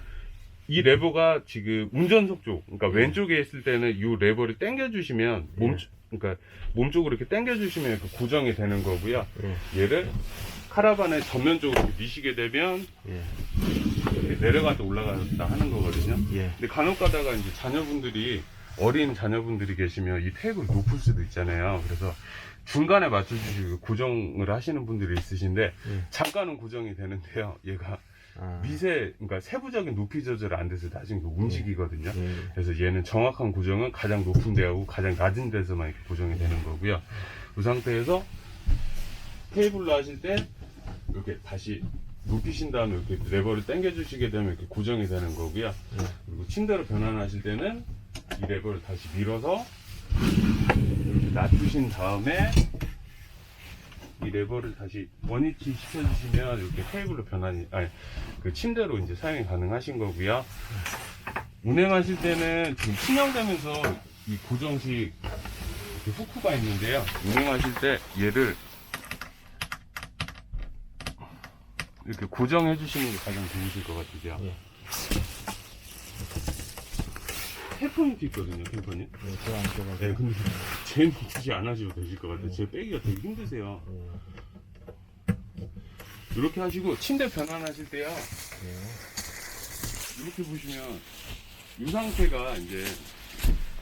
Speaker 3: 이 레버가 지금 운전석 쪽, 그러니까 왼쪽에 있을 때는 이 레버를 당겨 주시면 그러니까 몸쪽으로 이렇게 당겨 주시면 이렇게 고정이 되는 거고요.
Speaker 2: 예.
Speaker 3: 얘를 카라반의 전면쪽으로 미시게 되면
Speaker 2: 예.
Speaker 3: 이렇게 내려갔다 올라갔다 하는 거거든요.
Speaker 2: 예.
Speaker 3: 근데 간혹 가다가 이제 자녀분들이, 어린 자녀분들이 계시면 이 테이블 높을 수도 있잖아요. 그래서 중간에 맞춰주시고 고정을 하시는 분들이 있으신데
Speaker 2: 예.
Speaker 3: 잠깐은 고정이 되는데요. 얘가
Speaker 2: 아.
Speaker 3: 그러니까 세부적인 높이 조절이 안 돼서 나중에 움직이거든요.
Speaker 2: 예.
Speaker 3: 그래서 얘는 정확한 고정은 가장 높은 데하고 가장 낮은 데서만 이렇게 고정이 되는 거고요. 그 상태에서 테이블로 하실 때 이렇게 다시 눕히신 다음에 이렇게 레버를 당겨 주시게 되면 이렇게 고정이 되는 거고요. 그리고 침대로 변환하실 때는 이 레버를 다시 밀어서 이렇게 낮추신 다음에 이 레버를 다시 원위치 시켜주시면 이렇게 테이블로 그 침대로 이제 사용이 가능하신 거고요. 운행하실 때는 지금 신형되면서 이 고정식 이렇게 후크가 있는데요. 운행하실 때 얘를 이렇게 고정해 주시는 게 가장 좋으실 것 같으세요.
Speaker 2: 예.
Speaker 3: 테이프인트 있거든요, 캠퍼님.
Speaker 2: 예. 저 안쪽에.
Speaker 3: 네, 근데 제일 굳이 안 하셔도 되실 것 같아요. 제 빼기가 되게 힘드세요. 이렇게 하시고 침대 변환하실 때요. 이렇게 보시면 이 상태가 이제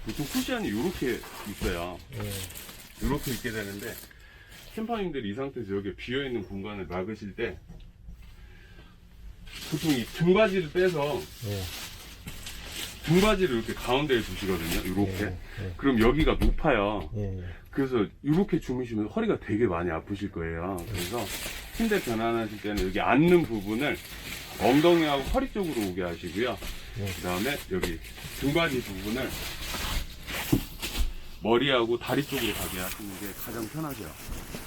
Speaker 3: 보통 쿠션이 이렇게 있어요. 이렇게 있게 되는데 캠퍼님들이 이 상태에서 여기 비어있는 공간을 막으실 때 보통 이 등받이를 빼서 등받이를 이렇게 가운데에 두시거든요. 이렇게. 그럼 여기가 높아요. 그래서 이렇게 주무시면 허리가 되게 많이 아프실 거예요. 그래서 침대 변환하실 때는 여기 앉는 부분을 엉덩이하고 허리 쪽으로 오게 하시고요. 그 다음에 여기 등받이 부분을 머리하고 다리 쪽으로 가게 하시는 게 가장 편하세요.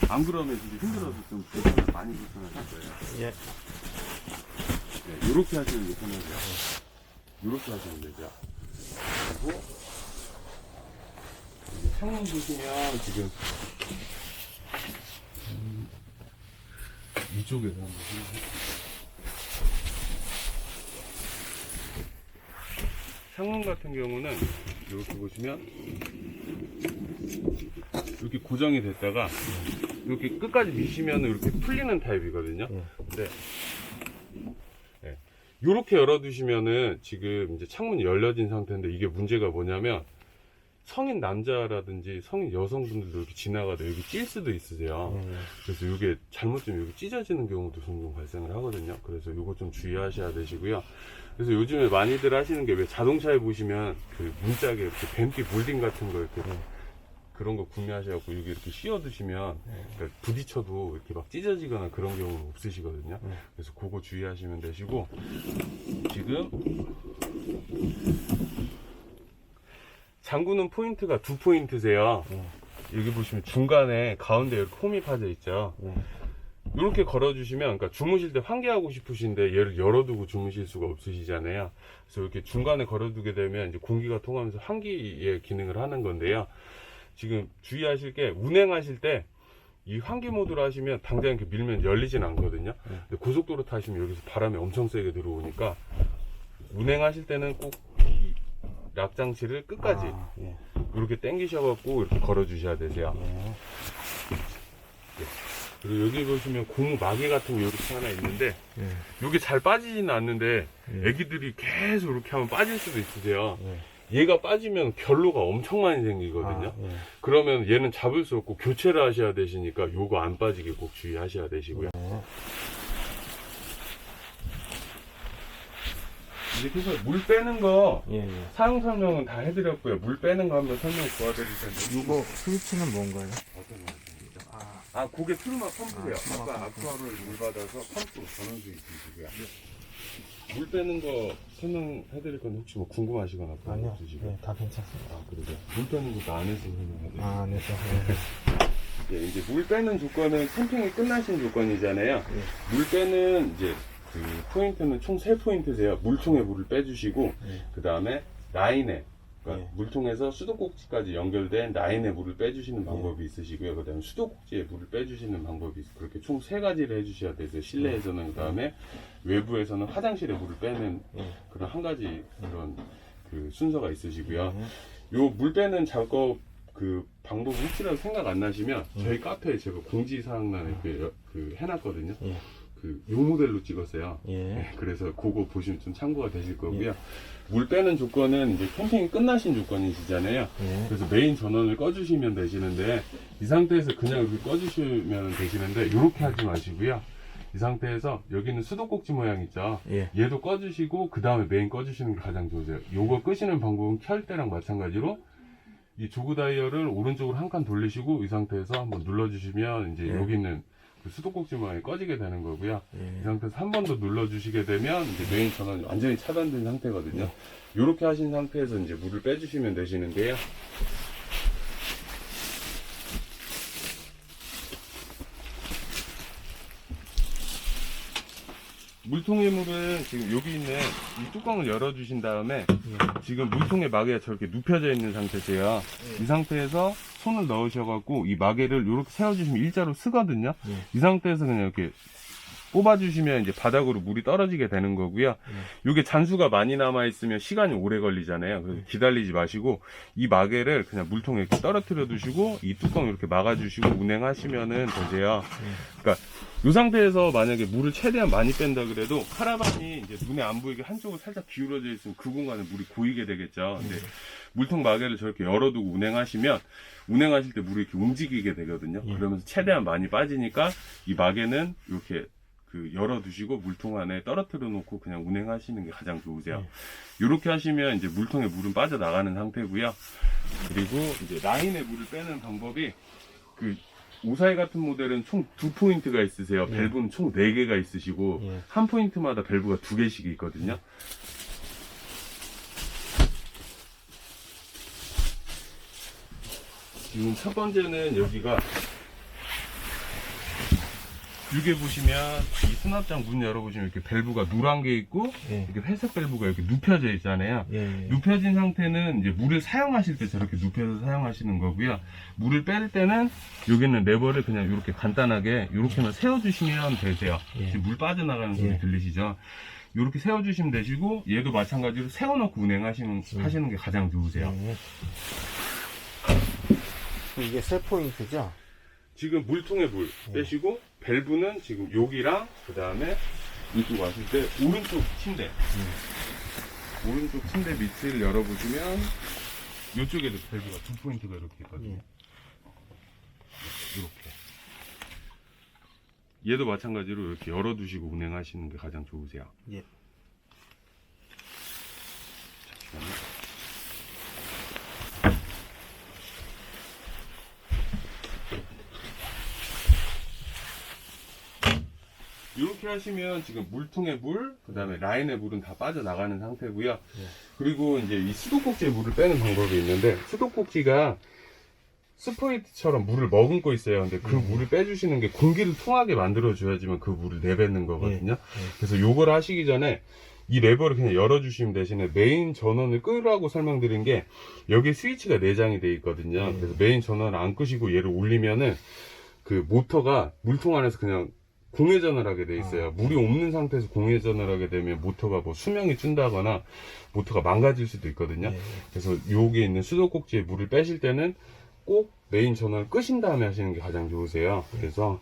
Speaker 3: 안 그러면 진짜 힘들어서 좀 많이 불편하실 거예요.
Speaker 2: 예.
Speaker 3: 네, 이렇게 하시는 게 편하세요. 이렇게 하시면 되죠. 그리고 창문 보시면 지금 이쪽에서 한번 창문 같은 경우는 이렇게 보시면 이렇게 고정이 됐다가 이렇게 끝까지 미시면 이렇게 풀리는 타입이거든요. 근데 이렇게 열어두시면은 지금 이제 창문이 열려진 상태인데 이게 문제가 뭐냐면 성인 남자라든지 성인 여성분들도 이렇게 지나가다 여기 찔 수도 있으세요. 그래서 이게 잘못 좀 여기 찢어지는 경우도 종종 발생을 하거든요. 그래서 이거 좀 주의하셔야 되시고요. 그래서 요즘에 많이들 하시는 게 왜 자동차에 보시면 그 문짝에 이렇게 뱀피 몰딩 같은 거 이렇게 그런 거 구매하셔갖고 여기 이렇게 씌워두시면 그러니까 부딪혀도 이렇게 막 찢어지거나 그런 경우는 없으시거든요. 그래서 그거 주의하시면 되시고 지금 잠그는 포인트가 2포인트세요. 여기 보시면 중간에 가운데 이렇게 홈이 파져 있죠. 이렇게 걸어주시면, 그러니까 주무실 때 환기하고 싶으신데 얘를 열어두고 주무실 수가 없으시잖아요. 그래서 이렇게 중간에 걸어두게 되면 이제 공기가 통하면서 환기의 기능을 하는 건데요. 지금 주의하실 게 운행하실 때 이 환기 모드로 하시면 당장 이렇게 밀면 열리진 않거든요. 근데 고속도로 타시면 여기서 바람이 엄청 세게 들어오니까 운행하실 때는 꼭 이 락장치를 끝까지 이렇게 당기셔갖고 이렇게 걸어주셔야 되세요. 그리고 여기 보시면 고무 마개 같은 게 이렇게 하나 있는데 이게 잘 빠지지는 않는데 애기들이 계속 이렇게 하면 빠질 수도 있으세요. 얘가 빠지면 결로가 엄청 많이 생기거든요. 그러면 얘는 잡을 수 없고 교체를 하셔야 되시니까 요거 안 빠지게 꼭 주의하셔야 되시고요. 이렇게 해서 물 빼는 거 사용 설명은 다 해드렸고요. 물 빼는 거 한번 설명 도와드릴 텐데.
Speaker 2: 이거 스위치는 뭔가요?
Speaker 3: 어떤 거? 그게 트루마 펌프세요. 아까 아쿠아를 물 받아서 펌프 전원 스위치이고요. 물 빼는 거 설명해드릴 건데 혹시 뭐 궁금하시거나 그런 거
Speaker 2: 아니요.
Speaker 3: 없으시고요?
Speaker 2: 네, 다 괜찮습니다.
Speaker 3: 그러세요. 물 빼는 것도 안에서 설명해드릴게요.
Speaker 2: 안에서.
Speaker 3: 이제 물 빼는 조건은 캠핑이 끝나신 조건이잖아요. 물 빼는 이제 그 포인트는 총 3포인트세요. 물통에 물을 빼주시고 그 다음에 라인에 그러니까 물통에서 수도꼭지까지 연결된 라인에 물을 빼주시는 방법이 있으시고요. 그 다음에 수도꼭지에 물을 빼주시는 방법이 있어요. 그렇게 총 3가지를 해주셔야 되세요. 실내에서는 그 다음에 외부에서는 화장실에 물을 빼는 그런 한 가지 그런 그 순서가 있으시고요. 요 물 빼는 작업 그 방법 혹시라도 생각 안 나시면 저희 카페에 제가 공지사항란에 그 해놨거든요. 그 요 모델로 찍었어요. 그래서 그거 보시면 좀 참고가 되실 거고요. 물 빼는 조건은 이제 캠핑이 끝나신 조건이시잖아요. 그래서 메인 전원을 꺼주시면 되시는데 이 상태에서 그냥 이렇게 꺼주시면 되시는데 이렇게 하지 마시고요. 이 상태에서 여기는 수도꼭지 모양 있죠. 얘도 꺼주시고 그 다음에 메인 꺼주시는 게 가장 좋으세요. 요거 끄시는 방법은 켤 때랑 마찬가지로 이 조그 다이얼을 오른쪽으로 한 칸 돌리시고 이 상태에서 한번 눌러주시면 이제 여기는 그 수도꼭지 모양이 꺼지게 되는 거고요. 이 상태에서 한 번 더 눌러주시게 되면 이제 메인 전원이 완전히 차단된 상태거든요. 이렇게 하신 상태에서 이제 물을 빼주시면 되시는데요. 물통의 물은 지금 여기 있는 이 뚜껑을 열어주신 다음에 지금 물통의 마개가 저렇게 눕혀져 있는 상태세요. 이 상태에서 손을 넣으셔갖고 이 마개를 이렇게 세워주시면 일자로 쓰거든요. 이 상태에서 그냥 이렇게 뽑아주시면 이제 바닥으로 물이 떨어지게 되는 거고요. 이게 잔수가 많이 남아있으면 시간이 오래 걸리잖아요. 그래서 기다리지 마시고 이 마개를 그냥 물통에 이렇게 떨어뜨려 두시고 이 뚜껑 이렇게 막아주시고 운행하시면은 되세요. 그러니까 이 상태에서 만약에 물을 최대한 많이 뺀다 그래도 카라반이 이제 눈에 안 보이게 한쪽으로 살짝 기울어져 있으면 그 공간에 물이 고이게 되겠죠. 근데 물통 마개를 저렇게 열어두고 운행하시면 운행하실 때 물이 이렇게 움직이게 되거든요. 그러면서 최대한 많이 빠지니까 이 마개는 이렇게 그 열어두시고 물통 안에 떨어뜨려 놓고 그냥 운행하시는 게 가장 좋으세요. 이렇게 하시면 이제 물통에 물은 빠져나가는 상태고요. 그리고 이제 라인에 물을 빼는 방법이 그 오사이 같은 모델은 총 2포인트가 있으세요. 밸브는 총 4개가 있으시고 한 포인트마다 밸브가 2개씩 있거든요. 지금 첫 번째는 여기가 이게 보시면 이 수납장 문 열어보시면 이렇게 밸브가 노란 게 있고
Speaker 2: 예.
Speaker 3: 이렇게 회색 밸브가 이렇게 눕혀져 있잖아요.
Speaker 2: 예.
Speaker 3: 눕혀진 상태는 이제 물을 사용하실 때 저렇게 눕혀서 사용하시는 거고요. 물을 뺄 때는 여기는 레버를 그냥 이렇게 간단하게 이렇게만 세워주시면 되세요.
Speaker 2: 예.
Speaker 3: 지금 물 빠져나가는 소리
Speaker 2: 예.
Speaker 3: 들리시죠? 이렇게 세워주시면 되시고 얘도 마찬가지로 세워놓고 운행하시는 하시는 게 가장 좋으세요.
Speaker 2: 예. 이게 세 포인트죠?
Speaker 3: 지금 물통에 물 빼시고 밸브는 지금 여기랑 그 다음에 이쪽 왔을 때 오른쪽 침대 오른쪽 침대 밑을 열어보시면 이쪽에도 밸브가 두 포인트가 이렇게 있거든요. 이렇게 얘도 마찬가지로 이렇게 열어두시고 운행하시는 게 가장 좋으세요.
Speaker 2: 예.
Speaker 3: 잠시만요. 이렇게 하시면 지금 물통에 물, 그 다음에 라인에 물은 다 빠져나가는 상태고요. 그리고 이제 이 수도꼭지에 물을 빼는 방법이 있는데, 수도꼭지가 스포이트처럼 물을 머금고 있어요. 근데 그 물을 빼주시는 게 공기를 통하게 만들어줘야지만 그 물을 내뱉는 거거든요. 그래서 요걸 하시기 전에 이 레버를 그냥 열어주시면 대신에 메인 전원을 끄라고 설명드린 게, 여기에 스위치가 내장이 되어 있거든요. 그래서 메인 전원을 안 끄시고 얘를 올리면은 그 모터가 물통 안에서 그냥 공회전을 하게 돼 있어요. 물이 없는 상태에서 공회전을 하게 되면 모터가 뭐 수명이 준다거나 모터가 망가질 수도 있거든요. 그래서 여기에 있는 수도꼭지에 물을 빼실 때는 꼭 메인 전원을 끄신 다음에 하시는 게 가장 좋으세요. 그래서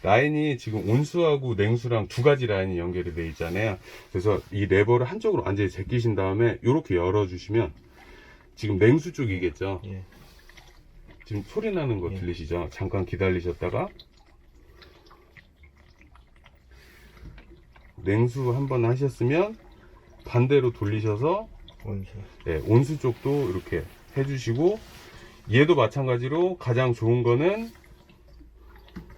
Speaker 3: 라인이 지금 온수하고 냉수랑 두 가지 라인이 연결이 돼 있잖아요. 그래서 이 레버를 한쪽으로 완전히 제끼신 다음에 이렇게 열어주시면 지금 냉수 쪽이겠죠. 지금 소리 나는 거 들리시죠? 잠깐 기다리셨다가 냉수 한번 하셨으면 반대로 돌리셔서
Speaker 2: 온수.
Speaker 3: 네, 온수 쪽도 이렇게 해주시고, 얘도 마찬가지로 가장 좋은 거는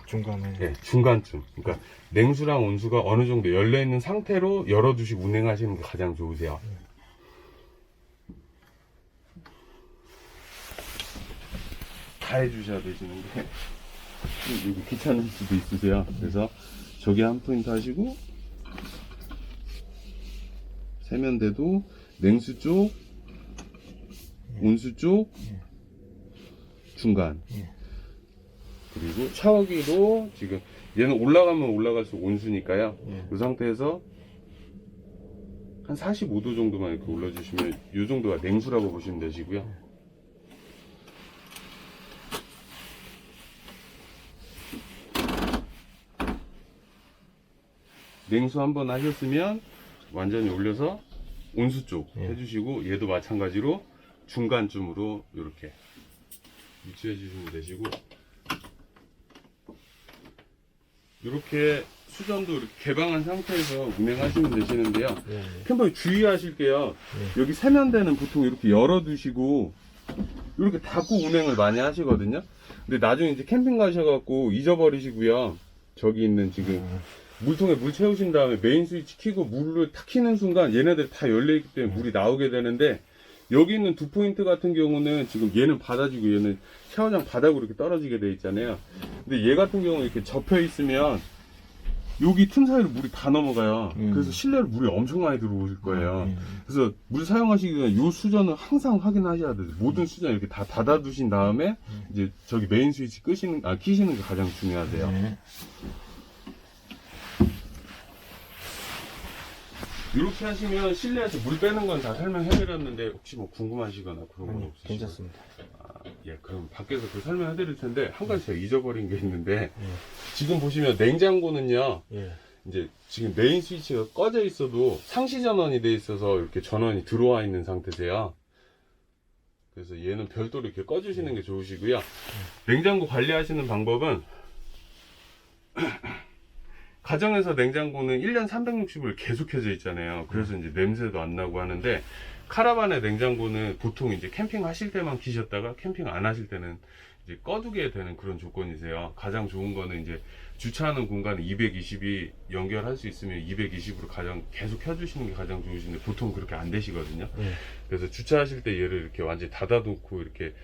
Speaker 2: 중간에.
Speaker 3: 네, 중간쯤. 그러니까 냉수랑 온수가 어느 정도 열려 있는 상태로 열어두시고 운행하시는 게 가장 좋으세요. 다 해주셔야 되시는데 여기 귀찮을 수도 있으세요. 그래서 저기 한 포인트 하시고, 세면대도 냉수 쪽, 온수 쪽, 중간. 그리고 샤워기도 지금 얘는 올라가면 올라갈수록 온수니까요. 이 상태에서 한 45도 정도만 이렇게 올려주시면 이 정도가 냉수라고 보시면 되시고요. 냉수 한번 하셨으면 완전히 올려서 온수 쪽 해주시고, 얘도 마찬가지로 중간쯤으로 이렇게 위치해 주시면 되시고, 이렇게 수전도 이렇게 개방한 상태에서 운행하시면 되시는데요. 캠퍼님 주의하실 게요. 여기 세면대는 보통 이렇게 열어두시고 이렇게 닫고 운행을 많이 하시거든요. 근데 나중에 이제 캠핑 가셔갖고 잊어버리시고요. 저기 있는 지금 물통에 물 채우신 다음에 메인 스위치 켜고 물을 탁 켜는 순간 얘네들 다 열려있기 때문에 물이 나오게 되는데, 여기 있는 두 포인트 같은 경우는 지금 얘는 받아주고 얘는 샤워장 바닥으로 이렇게 떨어지게 돼 있잖아요. 근데 얘 같은 경우는 이렇게 접혀 있으면 여기 틈 사이로 물이 다 넘어가요. 그래서 실내로 물이 엄청 많이 들어오실 거예요. 그래서 물 사용하시기 전에 이 수전을 항상 확인하셔야 돼요. 모든 수전 이렇게 다 닫아 두신 다음에 이제 저기 메인 스위치 끄시는, 키시는 게 가장 중요하세요. 이렇게 하시면 실내에서 물 빼는 건 다 설명해드렸는데 혹시 뭐 궁금하시거나 그런 건 없으시죠?
Speaker 2: 괜찮습니다.
Speaker 3: 예, 그럼 밖에서 그 설명해드릴 텐데 한 가지 제가 잊어버린 게 있는데, 지금 보시면 냉장고는요, 이제 지금 메인 스위치가 꺼져 있어도 상시 전원이 돼 있어서 이렇게 전원이 들어와 있는 상태세요. 그래서 얘는 별도로 이렇게 꺼주시는 게 좋으시고요. 냉장고 관리하시는 방법은 가정에서 냉장고는 1년 360일 계속 켜져 있잖아요. 그래서 이제 냄새도 안 나고 하는데, 카라반의 냉장고는 보통 이제 캠핑 하실 때만 키셨다가 캠핑 안 하실 때는 이제 꺼두게 되는 그런 조건이세요. 가장 좋은 거는 이제 주차하는 공간에 220이 연결할 수 있으면 220으로 가장 계속 켜주시는 게 가장 좋으신데, 보통 그렇게 안 되시거든요. 그래서 주차하실 때 얘를 이렇게 완전히 닫아 놓고 이렇게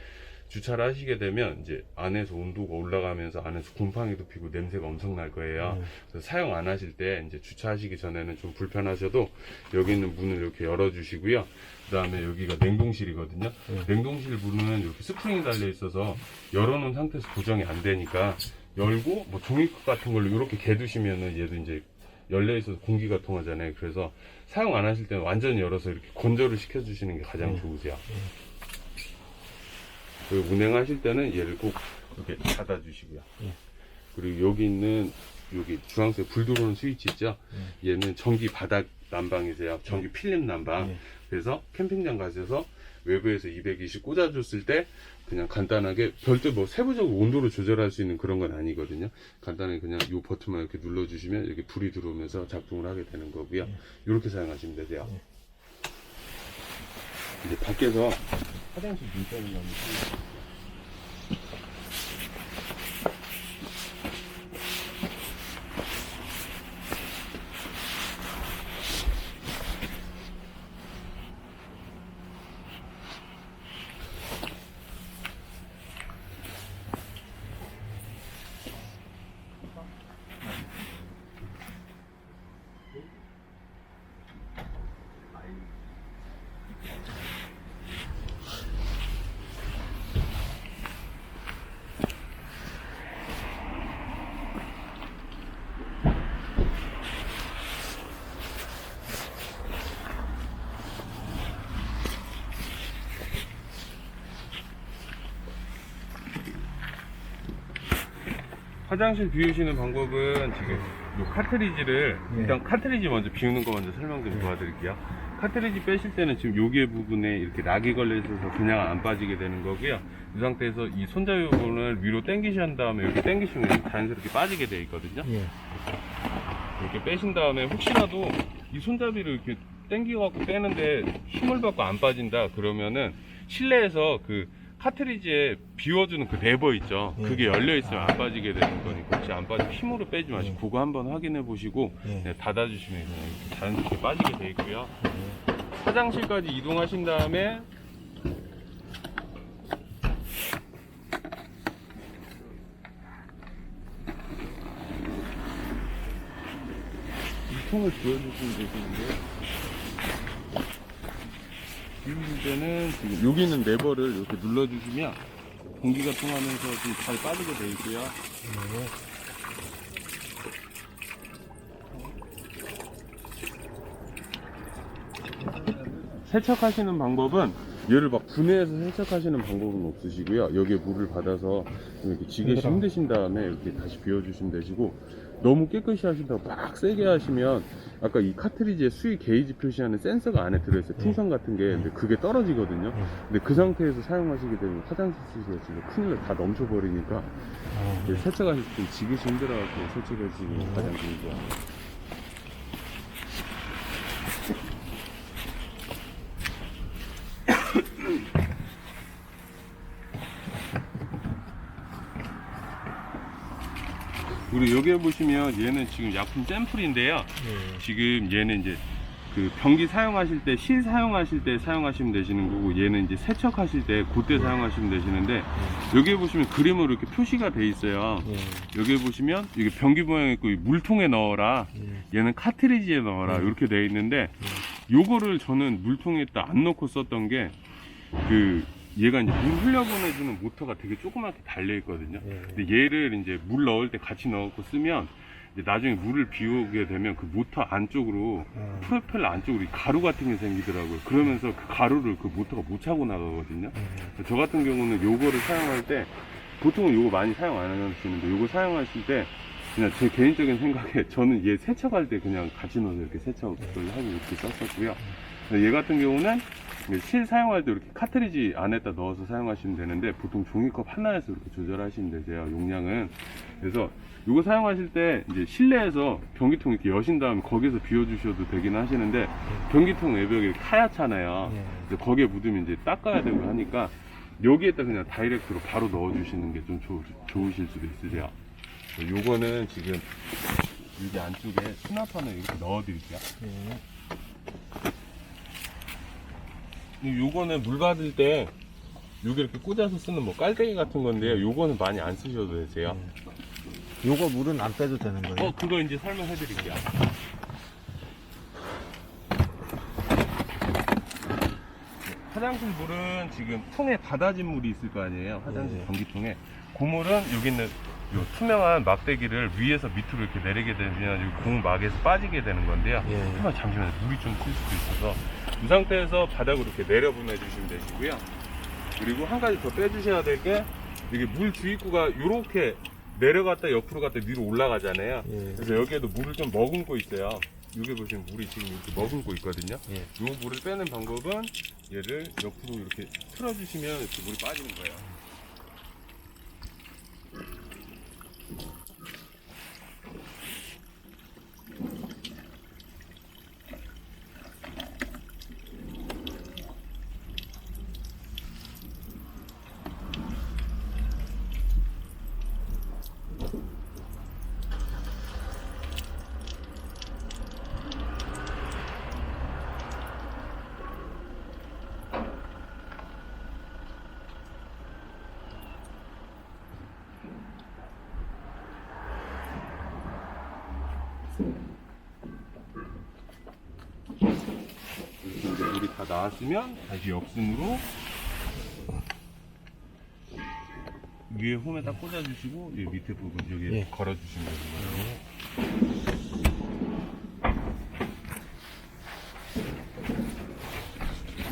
Speaker 3: 주차를 하시게 되면 이제 안에서 온도가 올라가면서 안에서 곰팡이도 피고 냄새가 엄청 날 거예요. 그래서 사용 안 하실 때 이제 주차하시기 전에는 좀 불편하셔도 여기 있는 문을 이렇게 열어 주시고요. 그 다음에 여기가 냉동실이거든요. 냉동실 문은 이렇게 스프링이 달려 있어서 열어놓은 상태에서 고정이 안 되니까 열고 뭐 종이컵 같은 걸로 이렇게 개두시면은 얘도 이제 열려 있어서 공기가 통하잖아요. 그래서 사용 안 하실 때는 완전히 열어서 이렇게 건조를 시켜 주시는 게 가장 좋으세요. 그리고 운행하실 때는 얘를 꼭 이렇게 닫아 주시고요. 그리고 여기 있는 여기 주황색 불 들어오는 스위치 있죠? 얘는 전기 바닥 난방이세요. 전기 필름 난방. 그래서 캠핑장 가셔서 외부에서 220 꽂아줬을 때 그냥 간단하게 별도 뭐 세부적으로 온도를 조절할 수 있는 그런 건 아니거든요. 간단하게 그냥 이 버튼만 이렇게 눌러주시면 이렇게 불이 들어오면서 작동을 하게 되는 거고요. 이렇게 사용하시면 되세요. 이제 밖에서 화장실 물병이 너무 화장실 비우시는 방법은 지금 이 카트리지를 일단 카트리지 먼저 비우는 거 먼저 설명 좀 도와드릴게요. 카트리지 빼실 때는 지금 여기 부분에 이렇게 락이 걸려 있어서 그냥 안 빠지게 되는 거고요. 이 상태에서 이 손잡이 부분을 위로 당기신 다음에 이렇게 당기시면 자연스럽게 빠지게 되어 있거든요. 이렇게 빼신 다음에 혹시라도 이 손잡이를 이렇게 당겨갖고 빼는데 힘을 받고 안 빠진다 그러면은 실내에서 그 카트리지에 비워주는 그 레버 있죠. 그게 열려 있으면 안 빠지게 되는 거니까 혹시 안 빠지면 힘으로 빼지 마시고 그거 한번 확인해 보시고 닫아주시면 그냥 이렇게 자연스럽게 빠지게 돼 있고요. 화장실까지 이동하신 다음에 이 통을 비워주시면 되시는데요. 비우실 때는 지금 여기 있는 레버를 이렇게 눌러주시면 공기가 통하면서 좀 잘 빠지게 되어 있고요. 세척하시는 방법은 얘를 막 분해해서 세척하시는 방법은 없으시고요. 여기에 물을 받아서 이렇게 지게시 힘드신 다음에 이렇게 다시 비워주시면 되시고, 너무 깨끗이 하신다고 막 세게 하시면 아까 이 카트리지에 수위 게이지 표시하는 센서가 안에 들어있어요. 풍선 같은 게. 근데 그게 떨어지거든요. 근데 그 상태에서 사용하시게 되면 화장실 수시가 진짜 큰일 다 넘쳐버리니까 세척하실 때 지그시 힘들어갖고 세척해 주시는 게 가장 좋죠. 그리고 여기에 보시면 얘는 지금 약품 샘플인데요. 지금 얘는 이제 그 변기 사용하실 때, 실 사용하실 때 사용하시면 되시는 거고, 얘는 이제 세척하실 때 그때 사용하시면 되시는데, 여기에 보시면 그림으로 이렇게 표시가 돼 있어요. 여기에 보시면 이게 변기 모양 있고 물통에 넣어라, 얘는 카트리지에 넣어라 이렇게 돼 있는데, 요거를 저는 물통에 딱 안 넣고 썼던 게 얘가 이제 물 흘려보내주는 모터가 되게 조그맣게 달려 있거든요. 근데 얘를 이제 물 넣을 때 같이 넣고 쓰면 이제 나중에 물을 비우게 되면 그 모터 안쪽으로 프로펠러 안쪽으로 가루 같은 게 생기더라고요. 그러면서 그 가루를 그 모터가 못 차고 나가거든요. 저 같은 경우는 요거를 사용할 때 보통은 요거 많이 사용 안 하시는데, 요거 사용하실 때 그냥 제 개인적인 생각에 저는 얘 세척할 때 그냥 같이 넣어서 이렇게 세척을 하고 이렇게 썼었고요. 얘 같은 경우는 실 사용할 때 이렇게 카트리지 안에다 넣어서 사용하시면 되는데, 보통 종이컵 하나에서 이렇게 조절하시면 되세요, 용량은. 그래서 이거 사용하실 때 이제 실내에서 변기통 이렇게 여신 다음에 거기서 비워주셔도 되긴 하시는데, 변기통 외벽이 하얗잖아요. 거기에 묻으면 이제 닦아야 되고 하니까 여기에다 그냥 다이렉트로 바로 넣어주시는 게 좀 좋으실 수도 있으세요. 요거는 지금 여기 안쪽에 수납판을 이렇게 넣어드릴게요. 요거는 물 받을 때 요게 이렇게 꽂아서 쓰는 뭐 깔때기 같은 건데요. 요거는 많이 안 쓰셔도 되세요.
Speaker 2: 요거 물은 안 빼도 되는 거예요?
Speaker 3: 그거 이제 설명해 드릴게요. 화장실 물은 지금 통에 받아진 물이 있을 거 아니에요. 화장실
Speaker 2: 예.
Speaker 3: 전기통에. 그 물은 여기 있는 요 투명한 막대기를 위에서 밑으로 이렇게 내리게 되면 이 공막에서 빠지게 되는 건데요.
Speaker 2: 예.
Speaker 3: 잠시만요. 물이 좀 튈 수도 있어서 이 상태에서 바닥으로 이렇게 내려 보내주시면 되시고요. 그리고 한 가지 더 빼주셔야 될 게 이게 물 주입구가 이렇게 내려갔다 옆으로 갔다 위로 올라가잖아요.
Speaker 2: 예.
Speaker 3: 그래서 여기에도 물을 좀 머금고 있어요. 여기 보시면 물이 지금 이렇게 머금고 있거든요.
Speaker 2: 예.
Speaker 3: 이 물을 빼는 방법은 얘를 옆으로 이렇게 틀어주시면 이렇게 물이 빠지는 거예요. 이렇게 이제 물이 다 나왔으면 다시 역순으로 위에 홈에 딱 꽂아주시고 이 밑에 부분 여기
Speaker 2: 예.
Speaker 3: 걸어주시면 되는 거예요.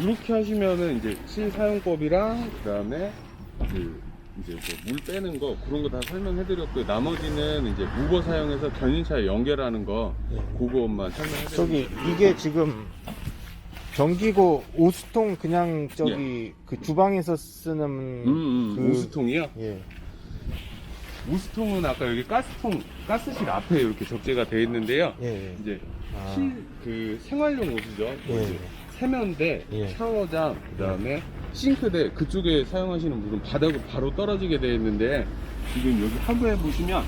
Speaker 3: 이렇게 하시면은 이제 실사용법이랑 그다음에 이제 물 빼는 거 그런 거 다 설명해드렸고요. 나머지는 이제 무버 사용해서 견인차에 연결하는 거 그것만 설명해드릴게요.
Speaker 2: 저기 이게 지금 전기고 오수통 그냥 저기 그 주방에서 쓰는 그
Speaker 3: 오수통이요?
Speaker 2: 예.
Speaker 3: 오수통은 아까 여기 가스실 앞에 이렇게 적재가 되어 있는데요.
Speaker 2: 예.
Speaker 3: 이제
Speaker 2: 아.
Speaker 3: 그 생활용 오수죠.
Speaker 2: 예.
Speaker 3: 세면대,
Speaker 2: 예.
Speaker 3: 샤워장, 그다음에 싱크대 그쪽에 사용하시는 물은 바닥으로 바로 떨어지게 되어 있는데 지금 여기 하부에 보시면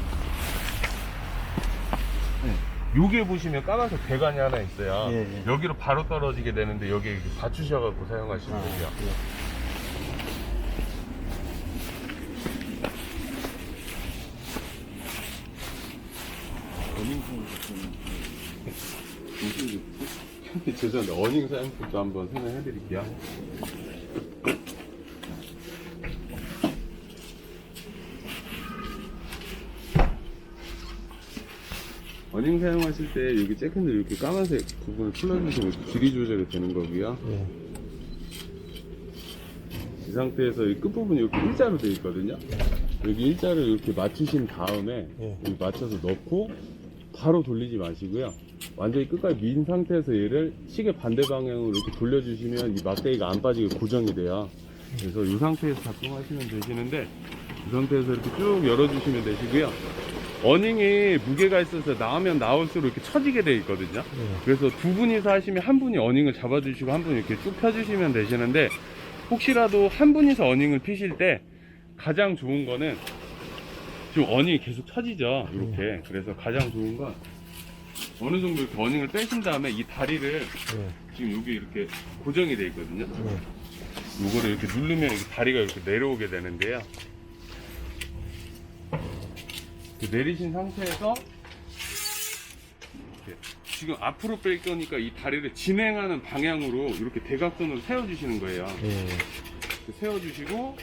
Speaker 3: 요게 보시면 까만색 배관이 하나 있어요.
Speaker 2: 예, 예.
Speaker 3: 여기로 바로 떨어지게 되는데 여기에 이렇게 받추셔갖고 사용하시면 되죠. 죄송한데 어닝 사용법도 한번 설명해 드릴게요. 어닝 사용하실 때 여기 잭핸들 이렇게 까만색 부분을 풀어주시면 이렇게 길이 조절이 되는 거고요.
Speaker 2: 예.
Speaker 3: 이 상태에서 이 끝부분이 이렇게 일자로 되어 있거든요. 여기 일자를 이렇게 맞추신 다음에
Speaker 2: 예.
Speaker 3: 여기 맞춰서 넣고 바로 돌리지 마시고요. 완전히 끝까지 민 상태에서 얘를 시계 반대 방향으로 이렇게 돌려주시면 이 막대기가 안 빠지게 고정이 돼요. 그래서 이 상태에서 작동하시면 되시는데 이 상태에서 이렇게 쭉 열어주시면 되시고요. 어닝이 무게가 있어서 나오면 나올수록 이렇게 처지게 되어 있거든요. 그래서 두 분이서 하시면 한 분이 어닝을 잡아주시고 한 분이 이렇게 쭉 펴주시면 되시는데 혹시라도 한 분이서 어닝을 피실 때 가장 좋은 거는 지금 어닝이 계속 처지죠. 이렇게. 그래서 가장 좋은 건 어느 정도 이렇게 어닝을 빼신 다음에 이 다리를 지금 여기 이렇게 고정이 되어 있거든요. 요거를 이렇게 누르면 이렇게 다리가 이렇게 내려오게 되는데요. 이렇게 내리신 상태에서 이렇게 지금 앞으로 뺄 거니까 이 다리를 진행하는 방향으로 이렇게 대각선으로 세워주시는 거예요. 이렇게 세워주시고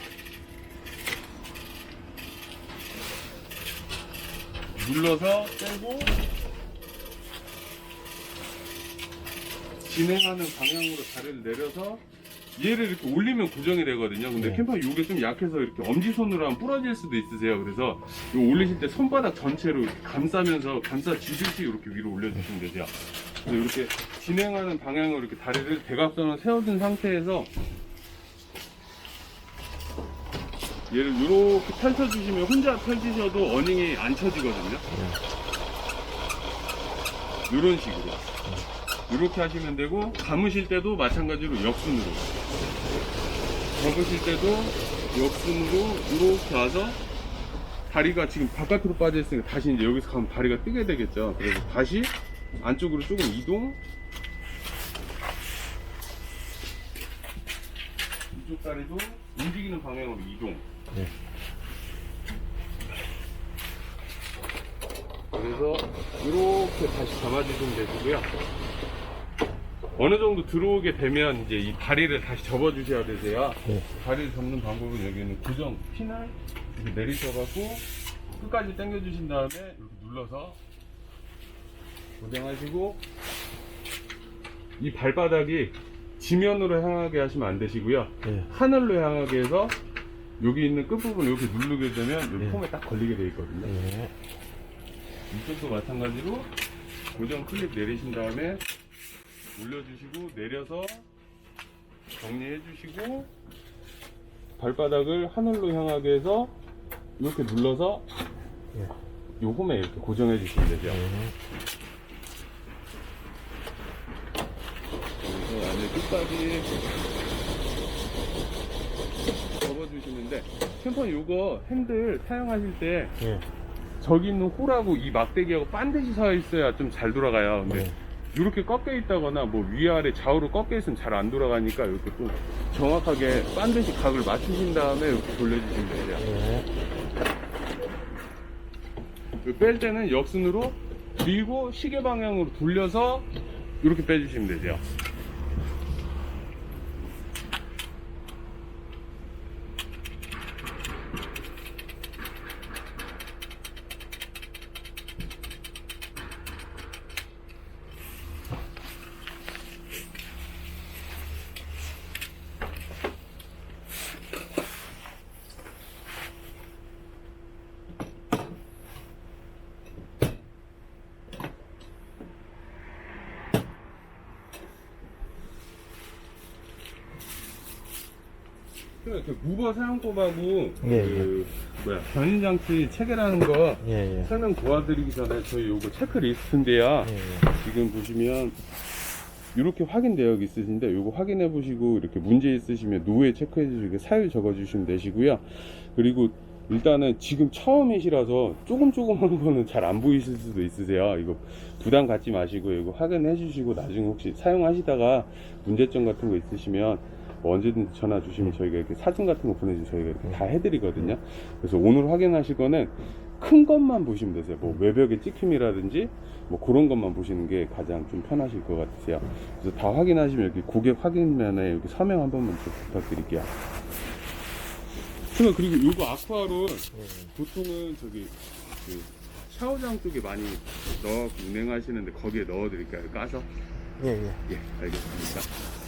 Speaker 3: 눌러서 빼고 진행하는 방향으로 다리를 내려서 얘를 이렇게 올리면 고정이 되거든요. 근데 캠퍼 이게 좀 약해서 이렇게 엄지손으로 하면 부러질 수도 있으세요. 그래서 이거 올리실 때 손바닥 전체로 감싸면서 감싸주듯이 이렇게 위로 올려주시면 되죠. 그래서 이렇게 진행하는 방향으로 이렇게 다리를 대각선으로 세워둔 상태에서 얘를 이렇게 펼쳐주시면 혼자 펼치셔도 어닝이 안 쳐지거든요. 이런 식으로. 이렇게 하시면 되고, 감으실 때도 마찬가지로 역순으로. 접으실 때도 역순으로 이렇게 와서 다리가 지금 바깥으로 빠져 있으니까 다시 이제 여기서 가면 다리가 뜨게 되겠죠. 그래서 다시 안쪽으로 조금 이동. 이쪽 다리도 움직이는 방향으로 이동.
Speaker 2: 네.
Speaker 3: 그래서 이렇게 다시 잡아주시면 되고요. 어느 정도 들어오게 되면 이제 이 다리를 다시 접어주셔야 되세요.
Speaker 2: 네.
Speaker 3: 다리를 접는 방법은 여기는 고정 핀을 이렇게 내리셔갖고 끝까지 당겨주신 다음에 이렇게 눌러서 고정하시고, 이 발바닥이 지면으로 향하게 하시면 안 되시고요.
Speaker 2: 네.
Speaker 3: 하늘로 향하게 해서 여기 있는 끝부분을 이렇게 누르게 되면 여기
Speaker 2: 네.
Speaker 3: 폼에 딱 걸리게 되어 있거든요.
Speaker 2: 네.
Speaker 3: 이쪽도 마찬가지로 고정 클립 내리신 다음에 올려주시고 내려서 정리해 주시고 발바닥을 하늘로 향하게 해서 이렇게 눌러서
Speaker 2: 네.
Speaker 3: 요 홈에 이렇게 고정해 주시면 되죠.
Speaker 2: 네.
Speaker 3: 그래서 안에 끝까지 접어주시는데, 캠퍼 요거 핸들 사용하실 때
Speaker 2: 네.
Speaker 3: 저기 있는 홀하고 이 막대기하고 반드시 서 있어야 좀 잘 돌아가요. 근데
Speaker 2: 네.
Speaker 3: 이렇게 꺾여 있다거나 뭐 위아래 좌우로 꺾여 있으면 잘 안 돌아가니까 이렇게 좀 정확하게 반드시 각을 맞추신 다음에 이렇게 돌려주시면 돼요.
Speaker 2: 네.
Speaker 3: 뺄 때는 역순으로 밀고 시계 방향으로 돌려서 이렇게 빼주시면 되죠. 그 무버 사용법하고
Speaker 2: 예,
Speaker 3: 견인장치 체계라는 거
Speaker 2: 예, 예.
Speaker 3: 설명 도와드리기 전에 저희 요거 체크리스트인데요.
Speaker 2: 예, 예.
Speaker 3: 지금 보시면 이렇게 확인 내역 있으신데 요거 확인해 보시고 이렇게 문제 있으시면 노에 체크해 주시고 사유 적어 주시면 되시고요. 그리고 일단은 지금 처음이시라서 조금한 거는 잘 안 보이실 수도 있으세요. 이거 부담 갖지 마시고 이거 확인해 주시고 나중에 혹시 사용하시다가 문제점 같은 거 있으시면 뭐 언제든지 전화 주시면 저희가 이렇게 사진 같은 거 보내주면 저희가 이렇게 다 해드리거든요. 그래서 오늘 확인하실 거는 큰 것만 보시면 되세요. 뭐 외벽의 찍힘이라든지 뭐 그런 것만 보시는 게 가장 좀 편하실 것 같으세요. 그래서 다 확인하시면 여기 고객 확인면에 여기 서명 한 번만 좀 부탁드릴게요. 그리고 요거 아쿠아롤 보통은 저기 그 샤워장 쪽에 많이 넣어 운행하시는데 거기에 넣어드릴까요? 까서?
Speaker 2: 예, 예.
Speaker 3: 예, 알겠습니다.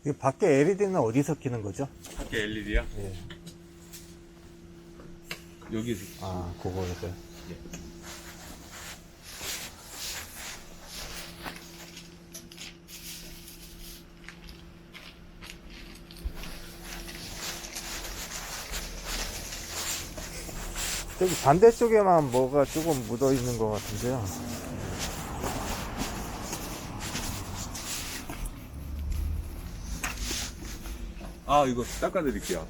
Speaker 2: 이 밖에 LED는 어디서 끼는 거죠?
Speaker 3: 밖에 LED야?
Speaker 2: 예.
Speaker 3: 여기서.
Speaker 2: 아, 그거에서. 저기 반대쪽에만 뭐가 조금 묻어 있는 것 같은데요.
Speaker 3: 아, 이거 닦아드릴게요.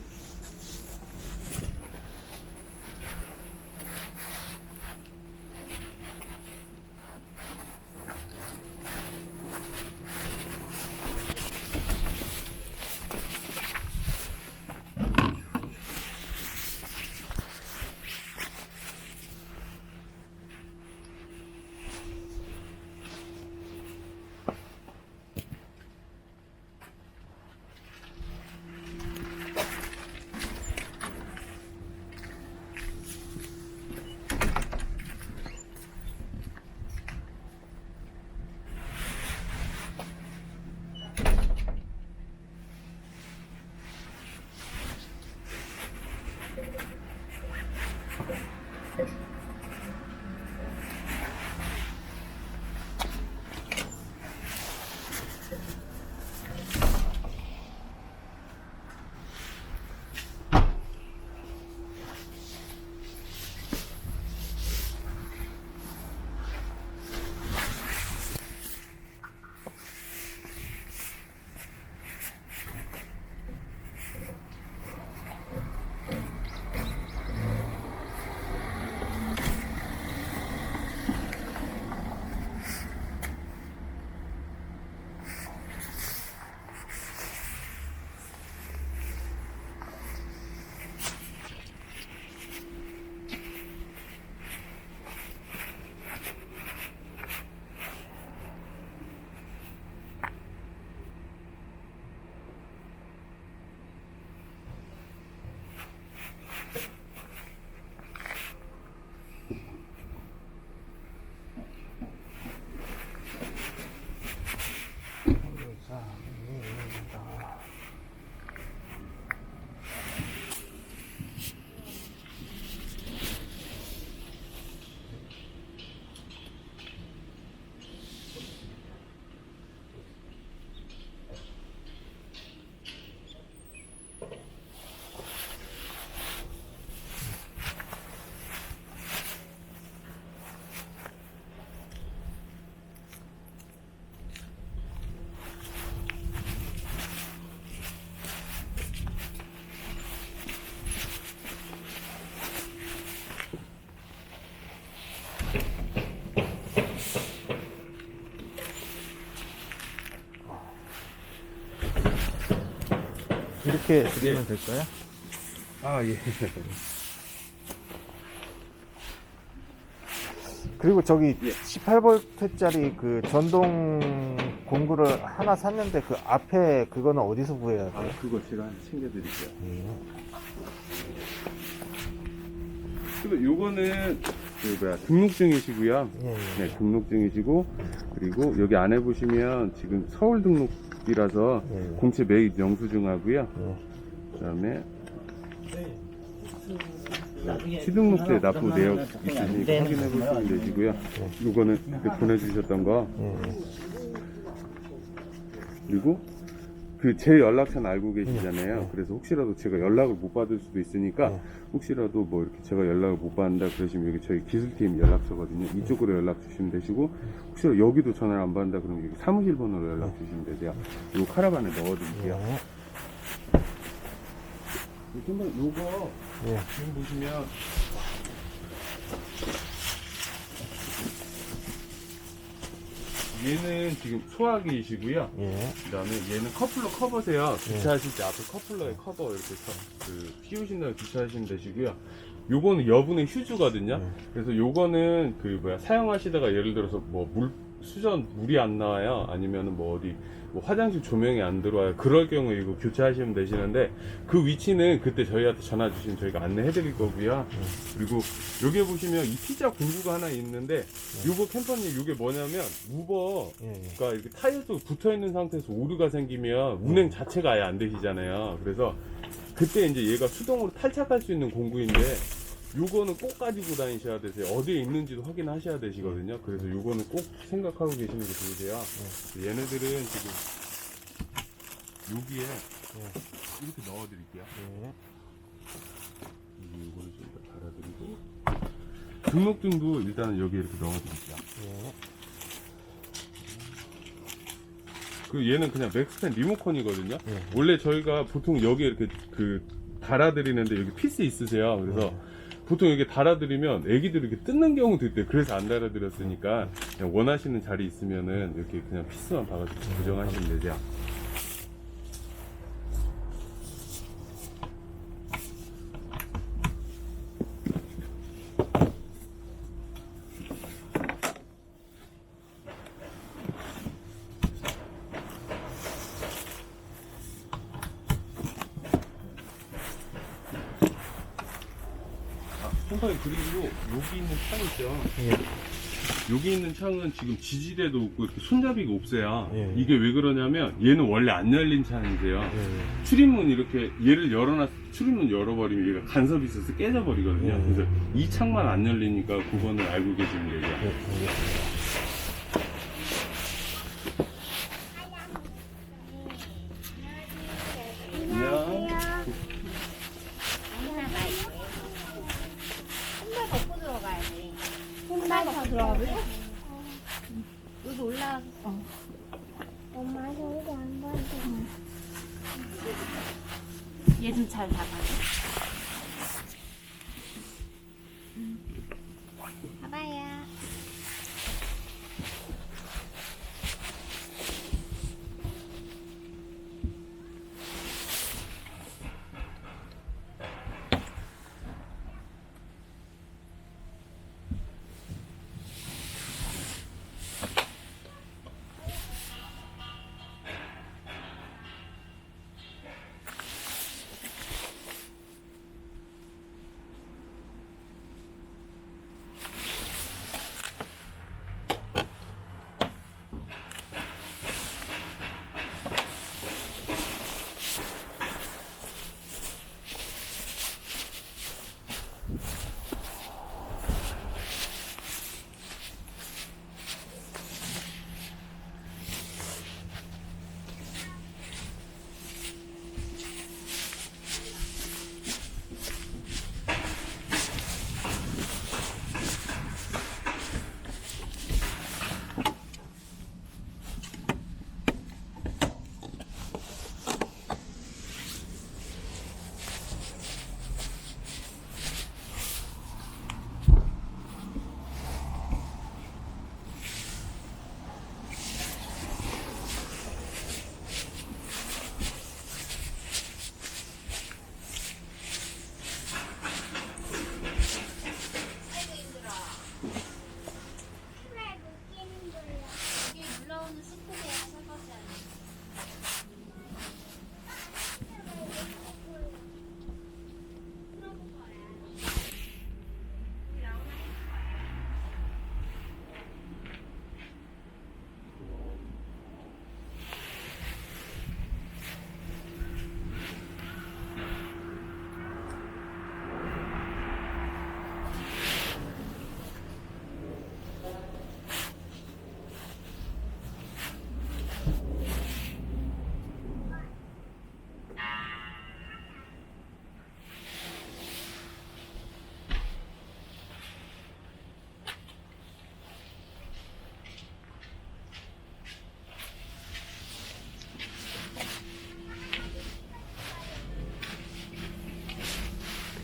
Speaker 2: 이렇게 드리면 될까요?
Speaker 3: 아, 예.
Speaker 2: 그리고 저기
Speaker 3: 예.
Speaker 2: 18V짜리 그 전동 공구를 하나 샀는데 그 앞에 그거는 어디서 구해야 돼요?
Speaker 3: 아, 그거 제가 챙겨드릴게요. 그리고 요거는 등록증이시고요.
Speaker 2: 예, 예.
Speaker 3: 네, 등록증이시고, 그리고 여기 안에 보시면 지금 서울 등록이라서
Speaker 2: 예, 예.
Speaker 3: 공채 매입 영수증하고요.
Speaker 2: 예.
Speaker 3: 그다음에 취등록세 납부 내역 있으시니까 확인해 보시면 되시고요. 요거는 그때 보내주셨던 거.
Speaker 2: 예, 예.
Speaker 3: 그리고 그 제 연락처는 알고 계시잖아요. 그래서 혹시라도 제가 연락을 못 받을 수도 있으니까 혹시라도 뭐 이렇게 제가 연락을 못 받는다 그러시면 여기 저희 기술팀 연락처거든요. 이쪽으로 연락 주시면 되시고, 혹시라도 여기도 전화를 안 받는다 그러면 여기 사무실 번호로 연락 주시면 되세요. 요 카라반에 넣어드릴게요. 요거
Speaker 2: 예.
Speaker 3: 지금 보시면 얘는 지금 소화기이시고요.
Speaker 2: 예.
Speaker 3: 그다음에 얘는 커플러 커버세요. 주차하실 때 앞에 커플러에 커버 이렇게 끼우신다고 주차하시면 되시고요. 요거는 여분의 휴즈거든요. 그래서 요거는 사용하시다가 예를 들어서 뭐 수전 물이 안 나와요. 아니면은 뭐 어디 뭐 화장실 조명이 안 들어와요. 그럴 경우에 이거 교체하시면 되시는데 그 위치는 그때 저희한테 전화 주시면 저희가 안내해 드릴 거고요. 그리고 여기 보시면 이 T자 공구가 하나 있는데 요거 캠퍼님 요게 뭐냐면 무버가 이렇게 타이어도 붙어 있는 상태에서 오류가 생기면 운행 자체가 아예 안 되시잖아요. 그래서 그때 이제 얘가 수동으로 탈착할 수 있는 공구인데 요거는 꼭 가지고 다니셔야 되세요. 어디에 있는지도 확인하셔야 되시거든요. 그래서 요거는 꼭 생각하고 계시는 게 좋으세요. 얘네들은 지금 여기에 이렇게 넣어드릴게요. 요거를 좀 더 달아드리고 등록등도 일단은 여기 이렇게 넣어드릴게요. 그 얘는 그냥 맥스펜 리모컨이거든요. 원래 저희가 보통 여기 이렇게 그 달아드리는데 여기 피스 있으세요. 그래서 보통 이렇게 달아드리면 애기들이 이렇게 뜯는 경우도 있대요. 그래서 안 달아드렸으니까 그냥 원하시는 자리 있으면은 이렇게 그냥 피스만 박아서 고정하시면 되죠. 선생님, 그리고 여기 있는 창 있죠? 여기 있는 창은 지금 지지대도 없고 이렇게 손잡이가 없어요. 이게 왜 그러냐면 얘는 원래 안 열린 창이세요. 출입문 이렇게 얘를 출입문 열어버리면 얘가 간섭이 있어서 깨져버리거든요. 그래서 이 창만 안 열리니까 그거는 알고 계시면 되죠. 안녕.
Speaker 1: 신발 벗고 들어가야 돼. 신발 벗고 들어가볼래? 여기 올라가서.
Speaker 5: 엄마 저기 안 봐도
Speaker 1: 얘 좀 잘 잡아.
Speaker 5: 봐봐요.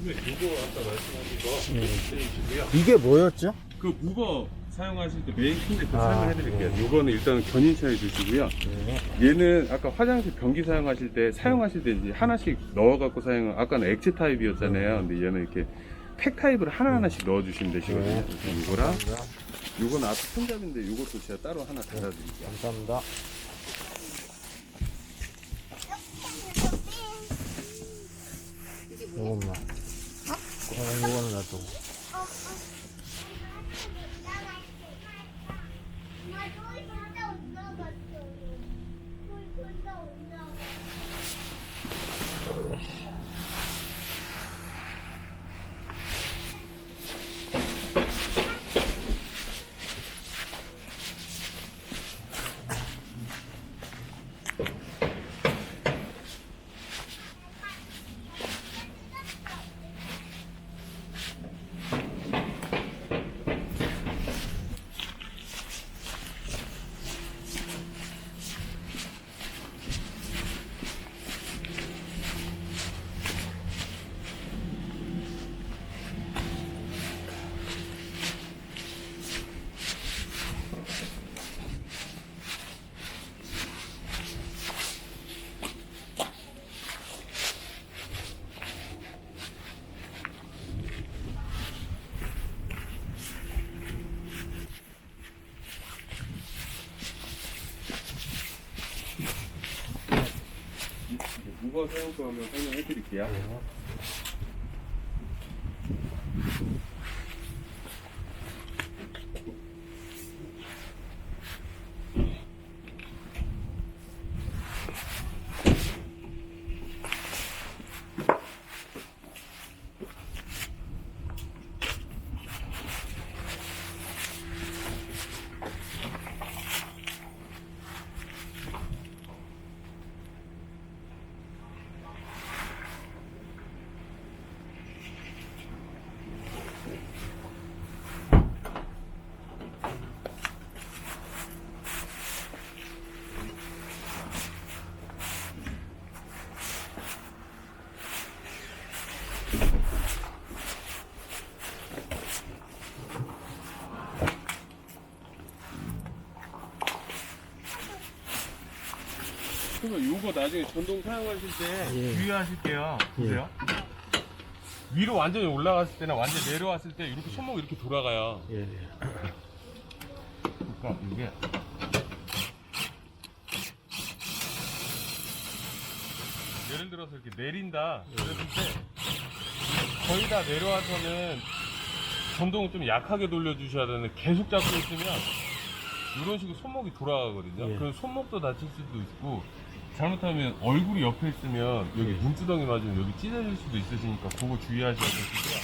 Speaker 3: 이거 아까 말씀하신 거
Speaker 2: 이게 뭐였죠?
Speaker 3: 그 무버 사용하실 때 메인 핀데 그 설명해 드릴게요. 요거는 일단 견인차에 두시고요. 얘는 아까 화장실 변기 사용하실 때 이제 하나씩 넣어 갖고 아까는 액체 타입이었잖아요. 근데 얘는 이렇게 팩 타입을 하나하나씩 넣어 주시면 되시거든요. 우선 이거랑 요건 앞에 손잡인데 요것도 제가 따로 하나 달아 드릴게요.
Speaker 2: 감사합니다. 요것만. 요거는 놔두고.
Speaker 3: 무거 사용법 한번 설명해 드릴게요. 그러면 요거 나중에 전동 사용하실 때 주의하실게요. 보세요. 위로 완전히 올라갔을 때나 완전히 내려왔을 때 이렇게 손목이 이렇게 돌아가요. 그러니까 이게 예를 들어서 이렇게 내린다 그랬을 때 거의 다 내려와서는 전동을 좀 약하게 돌려주셔야 되는데 계속 잡고 있으면 이런 식으로 손목이 돌아가거든요. 그럼 손목도 다칠 수도 있고 잘못하면 얼굴이 옆에 있으면 여기 눈두덩이 맞으면 여기 찢어질 수도 있으시니까 그거 주의하셔야 되시고요.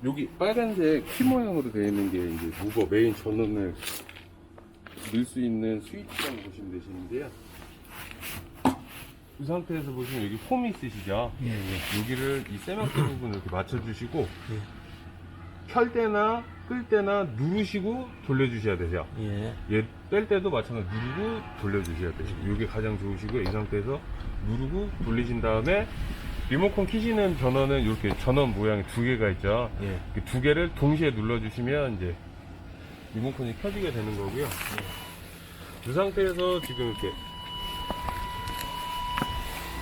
Speaker 3: 여기 빨간색 키 모양으로 되어 있는 게 이제 무거 메인 전원을 넣을 수 있는 스위치라고 보시면 되시는데요. 이 상태에서 보시면 여기 홈이 있으시죠? 여기를 이 세면대 부분을 이렇게 맞춰주시고 켤 때나 끌 때나 누르시고 돌려주셔야 되죠. 얘 뺄 때도 마찬가지로 누르고 돌려주셔야 되시고 이게 가장 좋으시고요. 이 상태에서 누르고 돌리신 다음에 리모컨 키시는 전원은 이렇게 전원 모양이 두 개가 있죠. 그 두 개를 동시에 눌러주시면 이제 리모컨이 켜지게 되는 거고요. 이 상태에서 지금 이렇게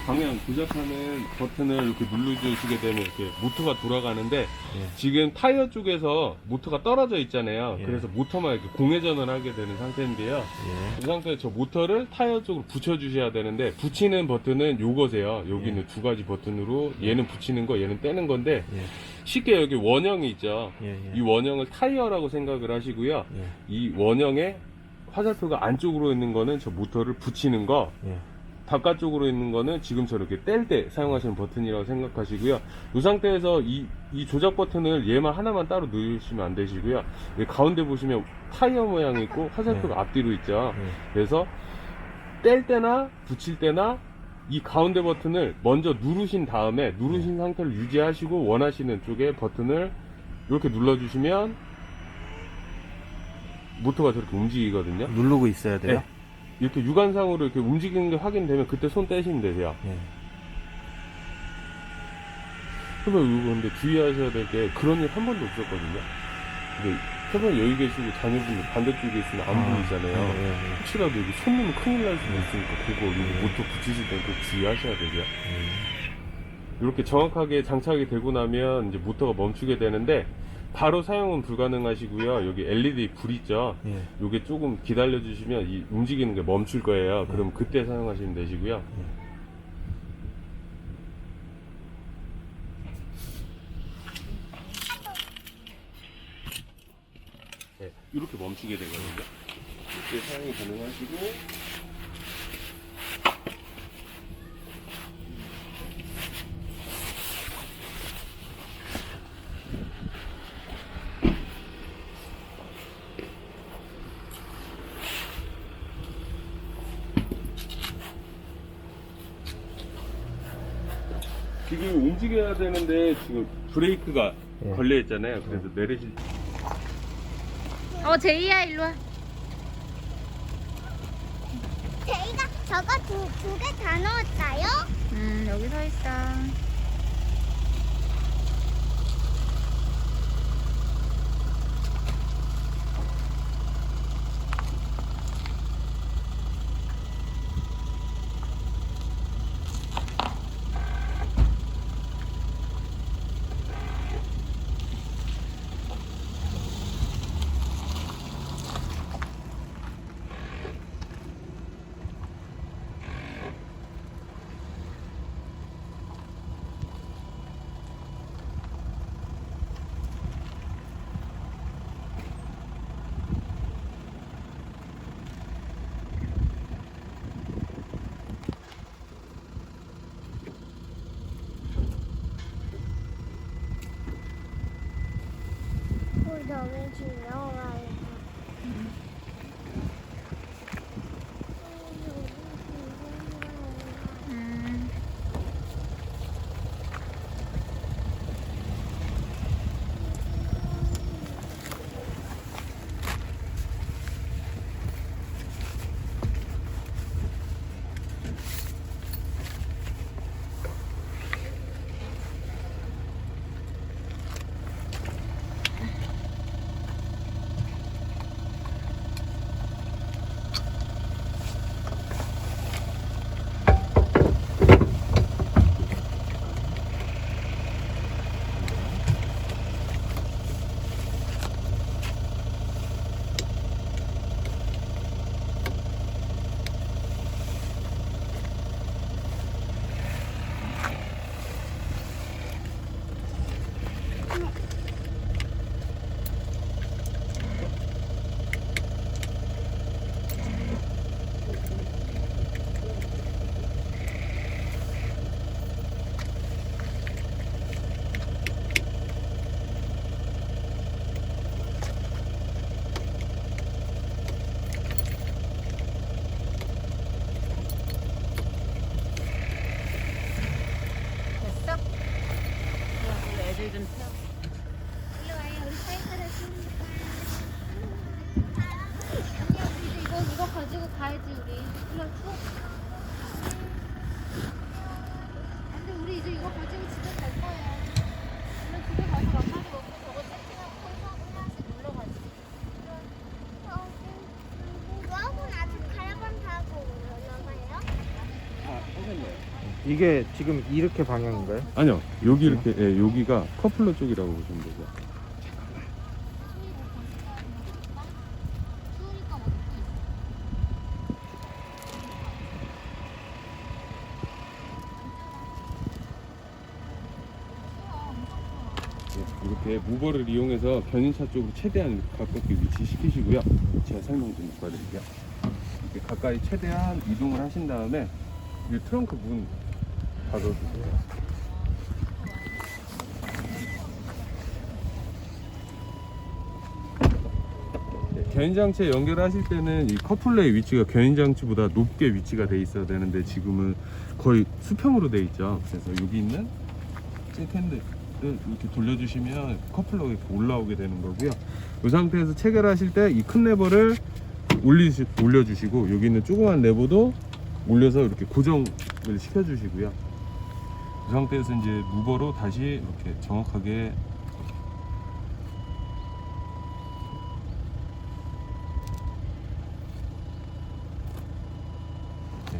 Speaker 3: 방향 조작하는 버튼을 이렇게 눌러주시게 되면 이렇게 모터가 돌아가는데 지금 타이어 쪽에서 모터가 떨어져 있잖아요. 그래서 모터만 이렇게 공회전을 하게 되는 상태인데요. 이 상태에서 저 모터를 타이어 쪽으로 붙여주셔야 되는데 붙이는 버튼은 요거세요. 여기는 두 가지 버튼으로 얘는 붙이는 거 얘는 떼는 건데 쉽게 여기 원형이 있죠. 이 원형을 타이어라고 생각을 하시고요. 이 원형에 화살표가 안쪽으로 있는 거는 저 모터를 붙이는 거 바깥쪽으로 있는 거는 지금처럼 이렇게 뗄 때 사용하시는 버튼이라고 생각하시고요. 이 상태에서 이 조작 버튼을 얘만 하나만 따로 누르시면 안 되시고요. 여기 가운데 보시면 타이어 모양이 있고 화살표가 앞뒤로 있죠. 그래서 뗄 때나 붙일 때나 이 가운데 버튼을 먼저 누르신 다음에 누르신 상태를 유지하시고 원하시는 쪽에 버튼을 이렇게 눌러주시면 모터가 저렇게 움직이거든요.
Speaker 2: 누르고 있어야 돼요?
Speaker 3: 네. 이렇게 육안상으로 이렇게 움직이는 게 확인되면 그때 손 떼시면 되세요.
Speaker 2: 네.
Speaker 3: 그러면 이거 근데 주의하셔야 될 게 그런 일 한 번도 없었거든요. 근데 해변 여기 계시고 자녀분이 반대쪽에 있으면 안 보이잖아요. 혹시라도 여기 손 놓으면 큰일 날 수도 있으니까 그거 모터 붙이실 때 꼭 주의하셔야 되고요. 이렇게 정확하게 장착이 되고 나면 이제 모터가 멈추게 되는데 바로 사용은 불가능하시고요. 여기 LED 불 있죠.
Speaker 2: 예.
Speaker 3: 요게 조금 기다려 주시면 이 움직이는 게 멈출 거예요. 그럼 그때 사용하시면 되시고요. 네, 이렇게 멈추게 되거든요. 이때 사용이 가능하시고 지금 움직여야 되는데 지금 브레이크가
Speaker 2: 예.
Speaker 3: 걸려 있잖아요. 그래서 내리실
Speaker 1: 제이야 일로 와.
Speaker 5: 제이가 저거 두 개 다 넣었어요?
Speaker 1: 여기 서 있어.
Speaker 5: 너무 귀여워요. 됐어? 애들 좀 태워. 일로 와요. 우리 사이클을 씁니까? 언니, 우리 이거 가지고 가야지, 우리. 일로 와. 안 돼, 우리 이제 이거 가지고 집에 갈 거예요. 오늘 집에 가서 막걸리 먹고 저거 세팅하고 하나씩 놀러 가지. 이거 하고 나서 카라반 타고 올라가요?
Speaker 2: 이게 지금 이렇게 방향인가요?
Speaker 3: 아니요. 여기 이렇게 예, 여기가 커플러 쪽이라고 보시면 되죠.
Speaker 5: 추우니까 먹고 있어.
Speaker 3: 이렇게 무버를 이용해서 견인차 쪽으로 최대한 가깝게 위치시키시고요. 제가 설명 좀 바꿔드릴게요. 이렇게 가까이 최대한 이동을 하신 다음에 이 트렁크 문 닫아주세요. 네, 견인장치에 연결하실 때는 이 컵플레이 위치가 견인장치보다 높게 위치가 돼 있어야 되는데 지금은 거의 수평으로 돼 있죠. 그래서 여기 있는 잭핸드를 이렇게 돌려주시면 컵플러가 이렇게 올라오게 되는 거고요. 이 상태에서 체결하실 때 이 큰 레버를 올려주시고 여기 있는 조그만 레버도 올려서 이렇게 고정을 시켜주시고요. 이 상태에서 이제 무버로 다시 이렇게 정확하게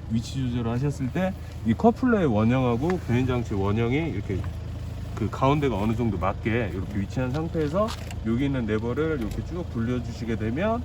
Speaker 3: 위치 조절을 하셨을 때 이 컵플러의 원형하고 견인장치 원형이 이렇게 그 가운데가 어느 정도 맞게 이렇게 위치한 상태에서 여기 있는 레버를 이렇게 쭉 돌려주시게 되면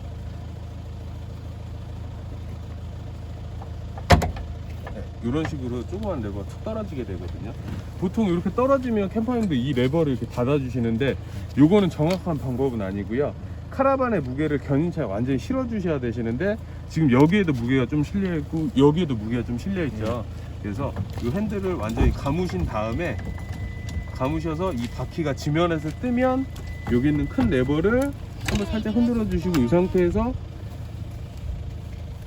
Speaker 3: 이런 식으로 조그만 레버가 툭 떨어지게 되거든요. 보통 이렇게 떨어지면 캠퍼님도 이 레버를 이렇게 닫아주시는데 요거는 정확한 방법은 아니고요. 카라반의 무게를 견인차에 완전히 실어 주셔야 되시는데 지금 여기에도 무게가 좀 실려 있고 여기에도 무게가 좀 실려 있죠. 그래서 이 핸들을 완전히 감으신 다음에 감으셔서 이 바퀴가 지면에서 뜨면 여기 있는 큰 레버를 한번 살짝 흔들어 주시고 이 상태에서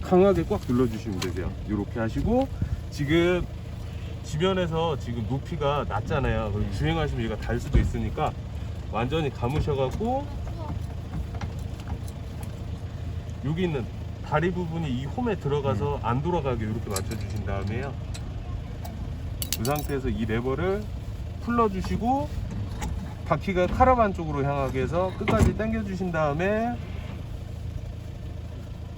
Speaker 3: 강하게 꽉 눌러 주시면 되세요. 이렇게 하시고 지금 지면에서 지금 높이가 낮잖아요. 그리고 주행하시면 얘가 달 수도 있으니까 완전히 감으셔 갖고 여기 있는 다리 부분이 이 홈에 들어가서 안 돌아가게 이렇게 맞춰 주신 다음에요. 이 상태에서 이 레버를 풀러 주시고 바퀴가 카라반 쪽으로 향하게 해서 끝까지 당겨 주신 다음에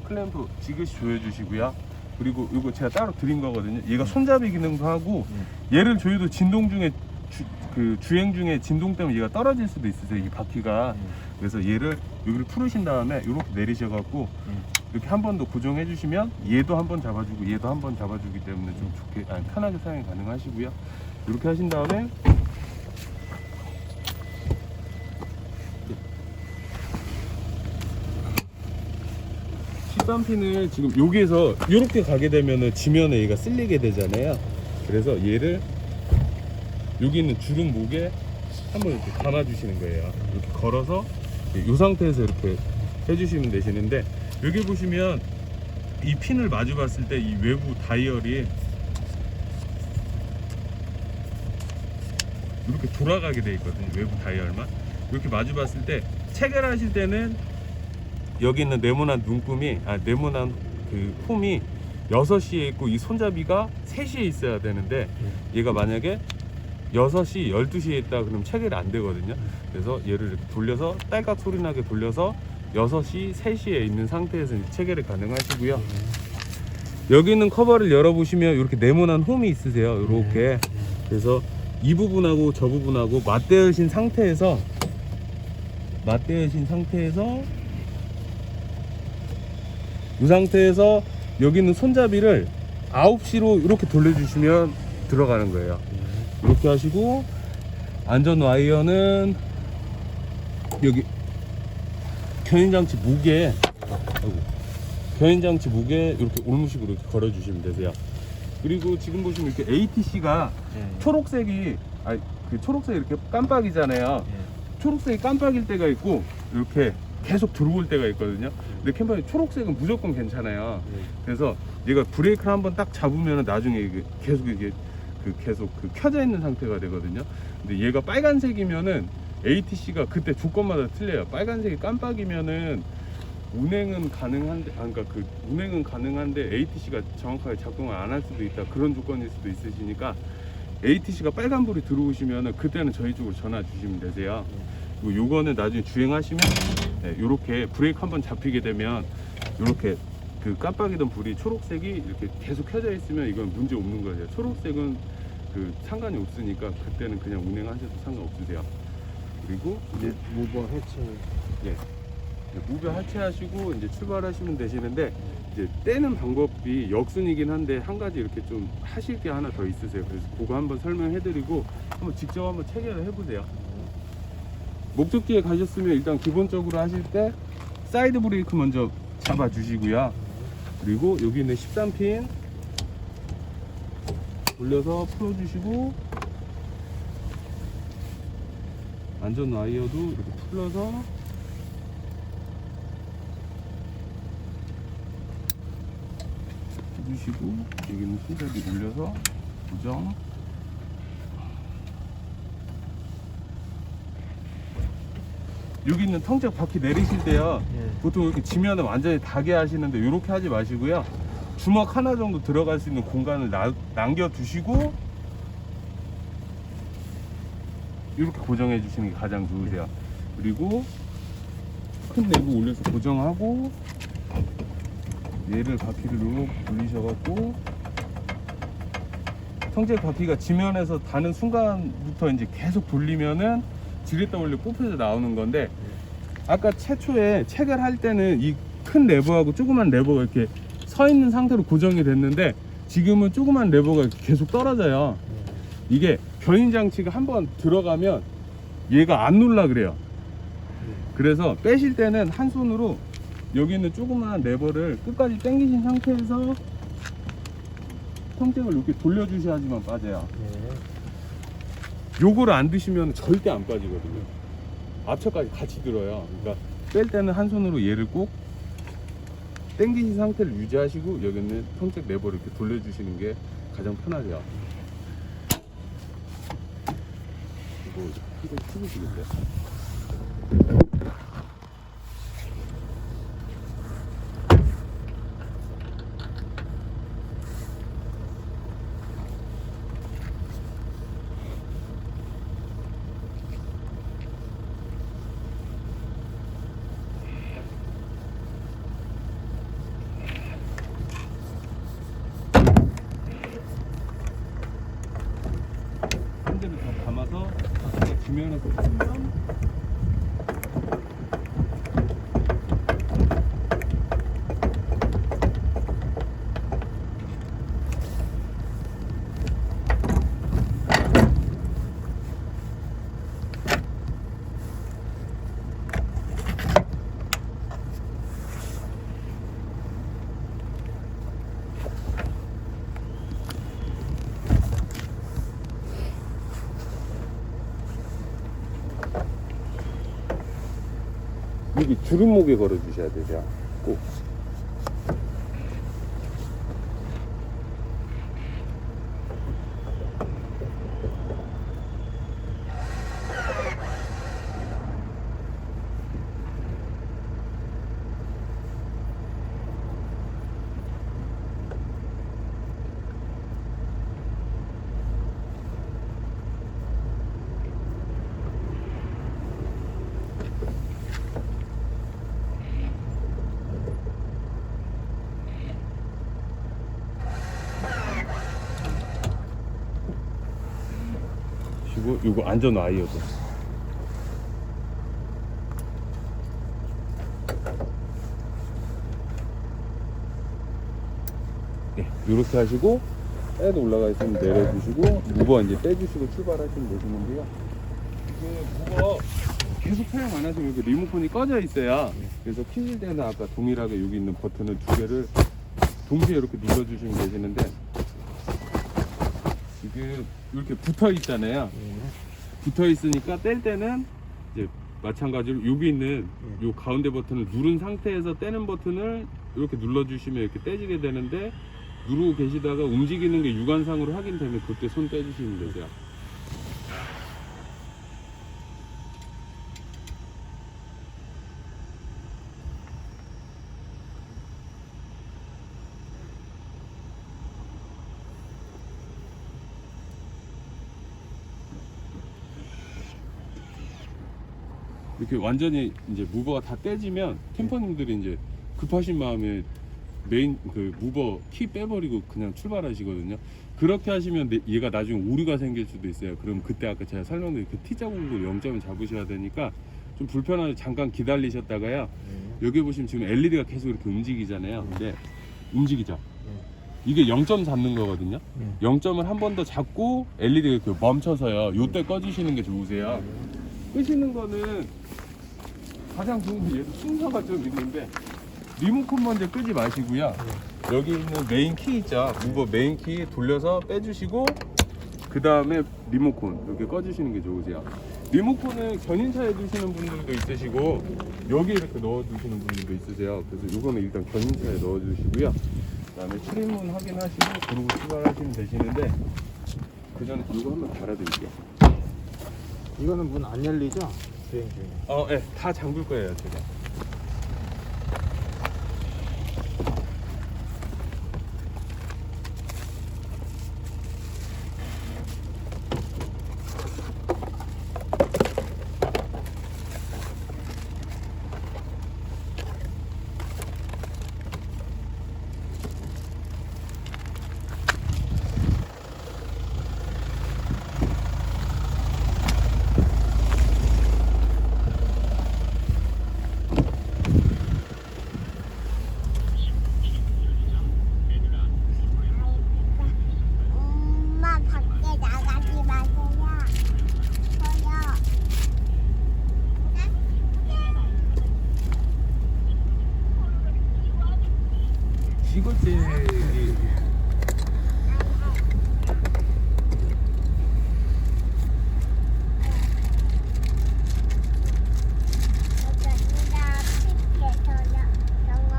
Speaker 3: 클램프 지그시 조여 주시고요. 그리고 이거 제가 따로 드린 거거든요. 얘가 손잡이 기능도 하고 얘를 조여도 진동 중에 주행 중에 진동 때문에 얘가 떨어질 수도 있으세요. 이 바퀴가. 그래서 얘를 여기를 풀으신 다음에 이렇게 내리셔 갖고 이렇게 한 번 더 고정해 주시면 얘도 한 번 잡아주고 얘도 한 번 잡아주기 때문에 좀 좋게 편하게 사용이 가능하시고요. 이렇게 하신 다음에 핏반핀을 지금 여기에서 이렇게 가게 되면은 지면에 얘가 쓸리게 되잖아요. 그래서 얘를 여기 있는 주름 목에 한번 이렇게 감아 주시는 거예요. 이렇게 걸어서 이 상태에서 이렇게 해주시면 되시는데 여기 보시면 이 핀을 마주 봤을 때 이 외부 다이얼이 이렇게 돌아가게 돼 있거든요. 외부 다이얼만 이렇게 마주 봤을 때 체결하실 때는 여기 있는 네모난 눈금이 네모난 그 홈이 6시에 있고 이 손잡이가 3시에 있어야 되는데 얘가 만약에 6시, 12시에 있다 그러면 체결이 안 되거든요. 그래서 얘를 이렇게 돌려서 딸깍 소리 나게 돌려서 6시, 3시에 있는 상태에서 체결이 가능하시고요. 여기 있는 커버를 열어보시면 이렇게 네모난 홈이 있으세요. 이렇게. 그래서 이 부분하고 저 부분하고 맞대으신 상태에서 이 상태에서 여기 있는 손잡이를 9시로 이렇게 돌려주시면 들어가는 거예요. 이렇게 하시고 안전 와이어는 여기 견인장치 목에 이렇게 올무식으로 이렇게 걸어주시면 되세요. 그리고 지금 보시면 이렇게 ATC가 초록색이 초록색이 이렇게 깜빡이잖아요. 초록색이 깜빡일 때가 있고 이렇게 계속 들어올 때가 있거든요. 근데 캠퍼님 초록색은 무조건 괜찮아요. 그래서 얘가 브레이크를 한번 딱 잡으면 나중에 이게 계속 켜져 있는 상태가 되거든요. 근데 얘가 빨간색이면은 ATC가 그때 조건마다 틀려요. 빨간색이 깜빡이면은 운행은 가능한데, 운행은 가능한데 ATC가 정확하게 작동을 안 할 수도 있다. 그런 조건일 수도 있으시니까 ATC가 빨간불이 들어오시면은 그때는 저희 쪽으로 전화 주시면 되세요. 그리고 요거는 나중에 주행하시면 요렇게 브레이크 한번 잡히게 되면 요렇게 그 깜빡이던 불이 초록색이 이렇게 계속 켜져 있으면 이건 문제 없는 거예요. 초록색은 상관이 없으니까 그때는 그냥 운행하셔도 상관없으세요. 그리고 이제
Speaker 2: 무버 해체.
Speaker 3: 무배 하체하시고 이제 출발하시면 되시는데 이제 떼는 방법이 역순이긴 한데 한 가지 이렇게 좀 하실 게 하나 더 있으세요. 그래서 그거 한번 설명해드리고 한번 직접 한번 체결을 해보세요. 목적지에 가셨으면 일단 기본적으로 하실 때 사이드 브레이크 먼저 잡아주시고요. 그리고 여기 있는 13핀 돌려서 풀어주시고 안전 와이어도 이렇게 풀러서 빼주시고 여기는 손잡이 올려서 고정. 여기 있는 통째 바퀴 내리실 때요, 보통 이렇게 지면은 완전히 닿게 하시는데 이렇게 하지 마시고요, 주먹 하나 정도 들어갈 수 있는 공간을 남겨두시고 이렇게 고정해 주시는 게 가장 좋으세요. 그리고 큰 내부 올려서 고정하고 얘를 바퀴를 이렇게 돌리셔갖고 통째 바퀴가 지면에서 닿는 순간부터 이제 계속 돌리면은 GSW 뽑혀서 나오는 건데, 아까 최초에 체결할 때는 이 큰 레버하고 조그만 레버가 이렇게 서 있는 상태로 고정이 됐는데 지금은 조그만 레버가 이렇게 계속 떨어져요. 이게 견인 장치가 한번 들어가면 얘가 안 놀라 그래요. 그래서 빼실 때는 한 손으로 여기 있는 조그만 레버를 끝까지 당기신 상태에서 통증을 이렇게 돌려주셔야지만 빠져요. 요거를 안 드시면 절대 안 빠지거든요. 앞차까지 같이 들어요. 그러니까 뺄 때는 한 손으로 얘를 꼭 당기신 상태를 유지하시고 여기는 통증 레버를 이렇게 돌려주시는 게 가장 편하죠. 이거 한번 쳐보시겠어요? 핸들을 다 감아서 바퀴가 지면에서 보면 여기 주름목에 걸어 주셔야 되죠. 꼭. 그리고 요거 안전 와이어도 네, 이렇게 하시고 빼도 올라가 있으면 내려주시고 무버 이제 떼주시고 출발하시면 되시는데요. 이게 무버 계속 사용 안 하시면 이렇게 리모컨이 꺼져 있어요. 그래서 키실 때는 아까 동일하게 여기 있는 버튼을 두 개를 동시에 이렇게 눌러주시면 되시는데, 지금 이렇게 붙어 있잖아요. 붙어 있으니까 뗄 때는 이제 마찬가지로 여기 있는 요 가운데 버튼을 누른 상태에서 떼는 버튼을 이렇게 눌러주시면 이렇게 떼지게 되는데, 누르고 계시다가 움직이는 게 육안상으로 확인되면 그때 손 떼주시면 되세요. 이렇게 완전히 이제 무버가 다 떼지면 캠퍼님들이 이제 급하신 마음에 메인 그 무버 키 빼버리고 그냥 출발하시거든요. 그렇게 하시면 얘가 나중에 오류가 생길 수도 있어요. 그럼 그때 아까 제가 설명드린 그 T자국으로 0점을 잡으셔야 되니까 좀 불편하게 잠깐 기다리셨다가요. 여기 보시면 지금 LED가 계속 이렇게 움직이잖아요. 근데 움직이죠. 이게 0점 잡는 거거든요. 0점을 한 번 더 잡고 LED가 이렇게 멈춰서요. 요때 꺼주시는 게 좋으세요. 끄시는 거는 가장 좋은 게 얘도 순서가 좀 있는데, 리모컨 먼저 끄지 마시고요. 여기 있는 메인 키 있죠. 무버 메인 키 돌려서 빼주시고 그 다음에 리모컨 이렇게 꺼주시는 게 좋으세요. 리모컨은 견인차에 두시는 분들도 있으시고 여기 이렇게 넣어주시는 분들도 있으세요. 그래서 이거는 일단 견인차에 넣어주시고요. 그다음에 출입문 확인하시고 그러고 출발하시면 되시는데 그 전에 이거 한번 달아드릴게요.
Speaker 2: 이거는 문 안 열리죠? 주행 중에.
Speaker 3: 네, 다 잠글 거예요, 제가.
Speaker 1: 엄마 밖에 나가지 마세요. 저요.
Speaker 3: 시골집이
Speaker 1: 저기다 쉽게 저요. 영어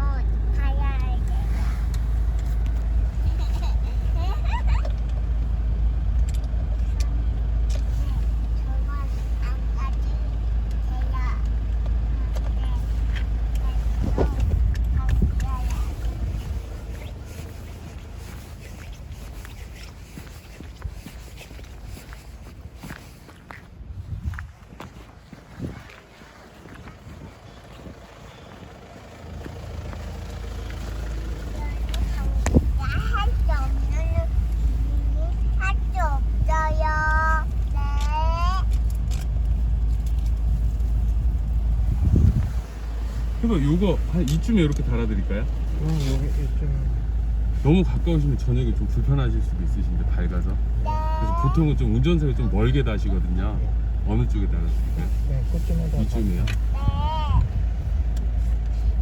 Speaker 1: 가야 돼요. 저건 안 가지 돼요. 할수 없는 할수 없어요. 네.
Speaker 3: 그거 요거 한 이쯤에 이렇게 달아드릴까요?
Speaker 2: 여기 좀.
Speaker 3: 너무 가까우시면 저녁에 좀 불편하실 수도 있으신데 밝아서. 그래서 보통은 좀 운전석에 좀 멀게 다시거든요. 어느 쪽에 달아드릴까요?
Speaker 2: 네, 그쯤에다.
Speaker 3: 이쯤이요?
Speaker 1: 네.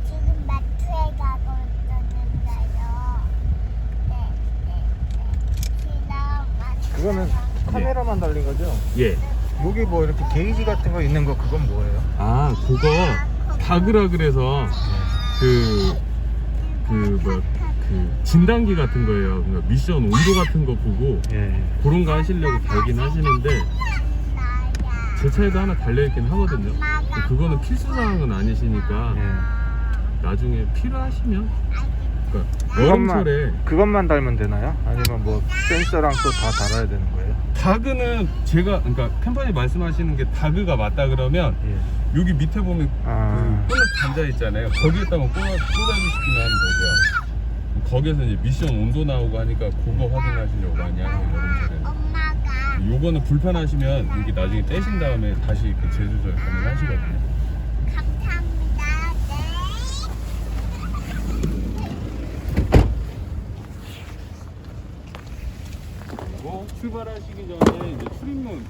Speaker 1: 지금 마트에 가고 있었는데요. 지금 마트에
Speaker 2: 그거는 카메라만 달린 거죠?
Speaker 3: 예.
Speaker 2: 여기 뭐 이렇게 게이지 같은 거 있는 거 그건 뭐예요?
Speaker 3: 아, 그거 다그라 그래서 그 진단기 같은 거예요. 그러니까 미션 온도 같은 거 보고
Speaker 2: 예.
Speaker 3: 그런 거 하시려고 달긴 하시는데 제 차에도 하나 달려있긴 하거든요. 그거는 필수사항은 아니시니까
Speaker 2: 예.
Speaker 3: 나중에 필요하시면 그러니까 여름철에
Speaker 2: 그것만 달면 되나요? 아니면 뭐 센서랑 또 다 달아야 되는 거예요?
Speaker 3: 다그는 제가 그러니까 캠퍼님 말씀하시는 게 다그가 맞다 그러면
Speaker 2: 예.
Speaker 3: 여기 밑에 보면
Speaker 2: 아.
Speaker 3: 그 끈을 단자 있잖아요. 거기에다가 꽂아주시기만 하면 되고요. 거기에서 이제 미션 온도 나오고 하니까 그거 확인하시려고 많이 하는 거예요, 여름철에는.
Speaker 1: 엄마가
Speaker 3: 요거는 불편하시면 여기 나중에 떼신 다음에 다시 그 재조절 가능하시거든요.
Speaker 1: 감사합니다.
Speaker 3: 그리고 출발하시기 전에 이제 출입문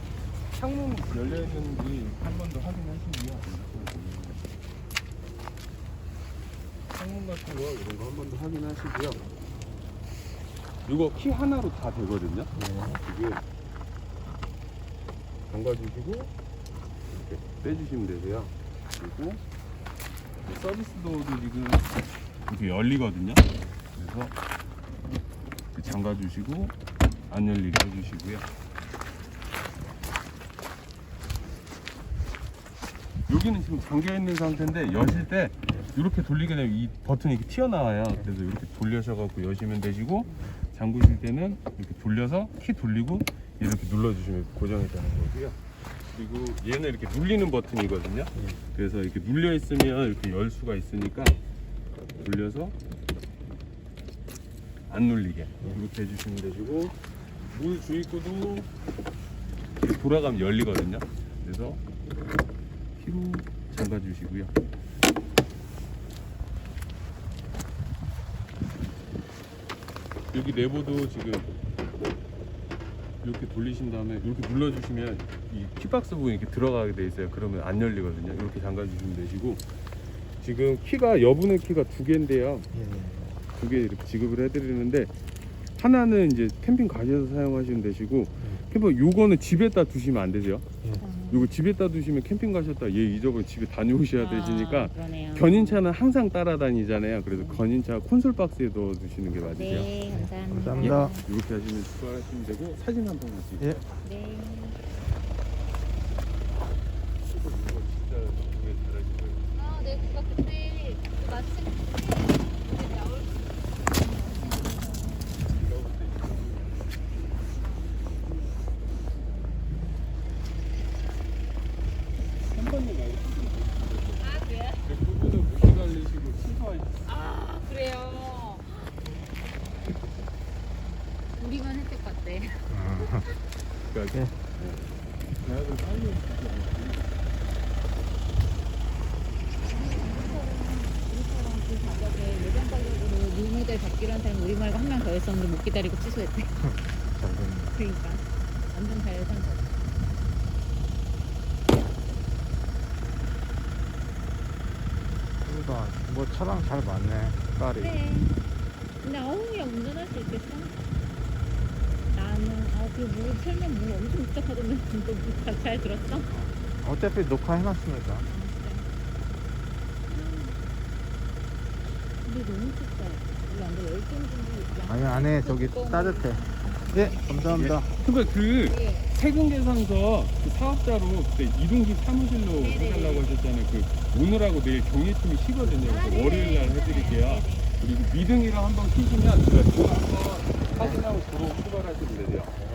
Speaker 3: 창문 열려 있는지 한 번 더 확인하시고요. 창문 같은 거 이런 거 한 번 더 확인하시고요. 이거 키 하나로 다 되거든요. 이게 잠가주시고 이렇게 빼주시면 되세요. 그리고 이 서비스 도어도 지금 이렇게 열리거든요. 그래서 이렇게 잠가주시고 안 열리게 해주시고요. 여기는 지금 잠겨 있는 상태인데 여실 때 이렇게 돌리게 되면 이 버튼이 이렇게 튀어나와요. 그래서 이렇게 돌려셔갖고 여시면 되시고 잠그실 때는 이렇게 돌려서 키 돌리고 이렇게 눌러주시면 고정이 되는 거고요. 그리고 얘는 이렇게 눌리는 버튼이거든요. 그래서 이렇게 눌려 있으면 이렇게 열 수가 있으니까 돌려서 안 눌리게 이렇게 해주시면 되시고 물 주입구도 이렇게 돌아가면 열리거든요. 그래서 키로 잠가 주시고요. 여기 내부도 지금 이렇게 돌리신 다음에 이렇게 눌러주시면 이 키박스 부분이 이렇게 들어가게 돼 있어요. 그러면 안 열리거든요. 이렇게 잠가 주시면 되시고 지금 키가 여분의 키가 두 개인데요. 두 개 이렇게 지급을 해드리는데 하나는 이제 캠핑 가셔서 사용하시면 되시고 캠핑 요거는 집에다 두시면 안 되세요. 요거 집에다 두시면 캠핑 가셨다 얘 잊어버리면 집에 다녀오셔야 되시니까
Speaker 1: 그러네요.
Speaker 3: 견인차는 항상 따라다니잖아요. 그래서 견인차 콘솔 박스에 넣어 두시는 게 맞으세요.
Speaker 1: 네, 감사합니다.
Speaker 2: 감사합니다.
Speaker 3: 이렇게 하시면 출발하시면 되고 사진 한 번 같이.
Speaker 2: 예.
Speaker 1: 네.
Speaker 5: 아, 네, 그거 그때 그 마침 그때 나올 아, 그래요?
Speaker 3: 그분은 무시 달리시고 순서하시.
Speaker 5: 아, 그래요. 우리만 혜택 봤대.
Speaker 3: 그러니까
Speaker 2: 예.
Speaker 3: 계약을 빨리 해주셔야
Speaker 1: 우리처럼 그 가격에 예전 가격으로 뉴 모델 받기로 한 사람 우리 말고 한 명 더 했었는데 못 기다리고 취소했대.
Speaker 2: 잘 됐네.
Speaker 1: 그러니까 완전 잘 산 거.
Speaker 2: 그러니까 뭐 차량 잘 맞네. 깔이.
Speaker 1: 그래. 근데 어우 야 운전할 수 있겠어? 나는 그물 설명 물 엄청 복잡하던데 너잘 들었어?
Speaker 2: 어차피 녹화해놨으니까.
Speaker 1: 근데 너무 춥다. 이거 안 돼. 열정 정도.
Speaker 2: 아니 안에 저기 따뜻해. 예, 감사합니다.
Speaker 3: 그러니까 그 세금 계산서 그 사업자로 그때 이동기 사무실로 해달라고 하셨잖아요. 그 오늘하고 내일 경례팀이 쉬거든요. 그래서 월요일 날 해드릴게요. 그리고 미등이랑 한번 키시면 제가 그거 한번 확인하고 도로 출발하시면 되세요.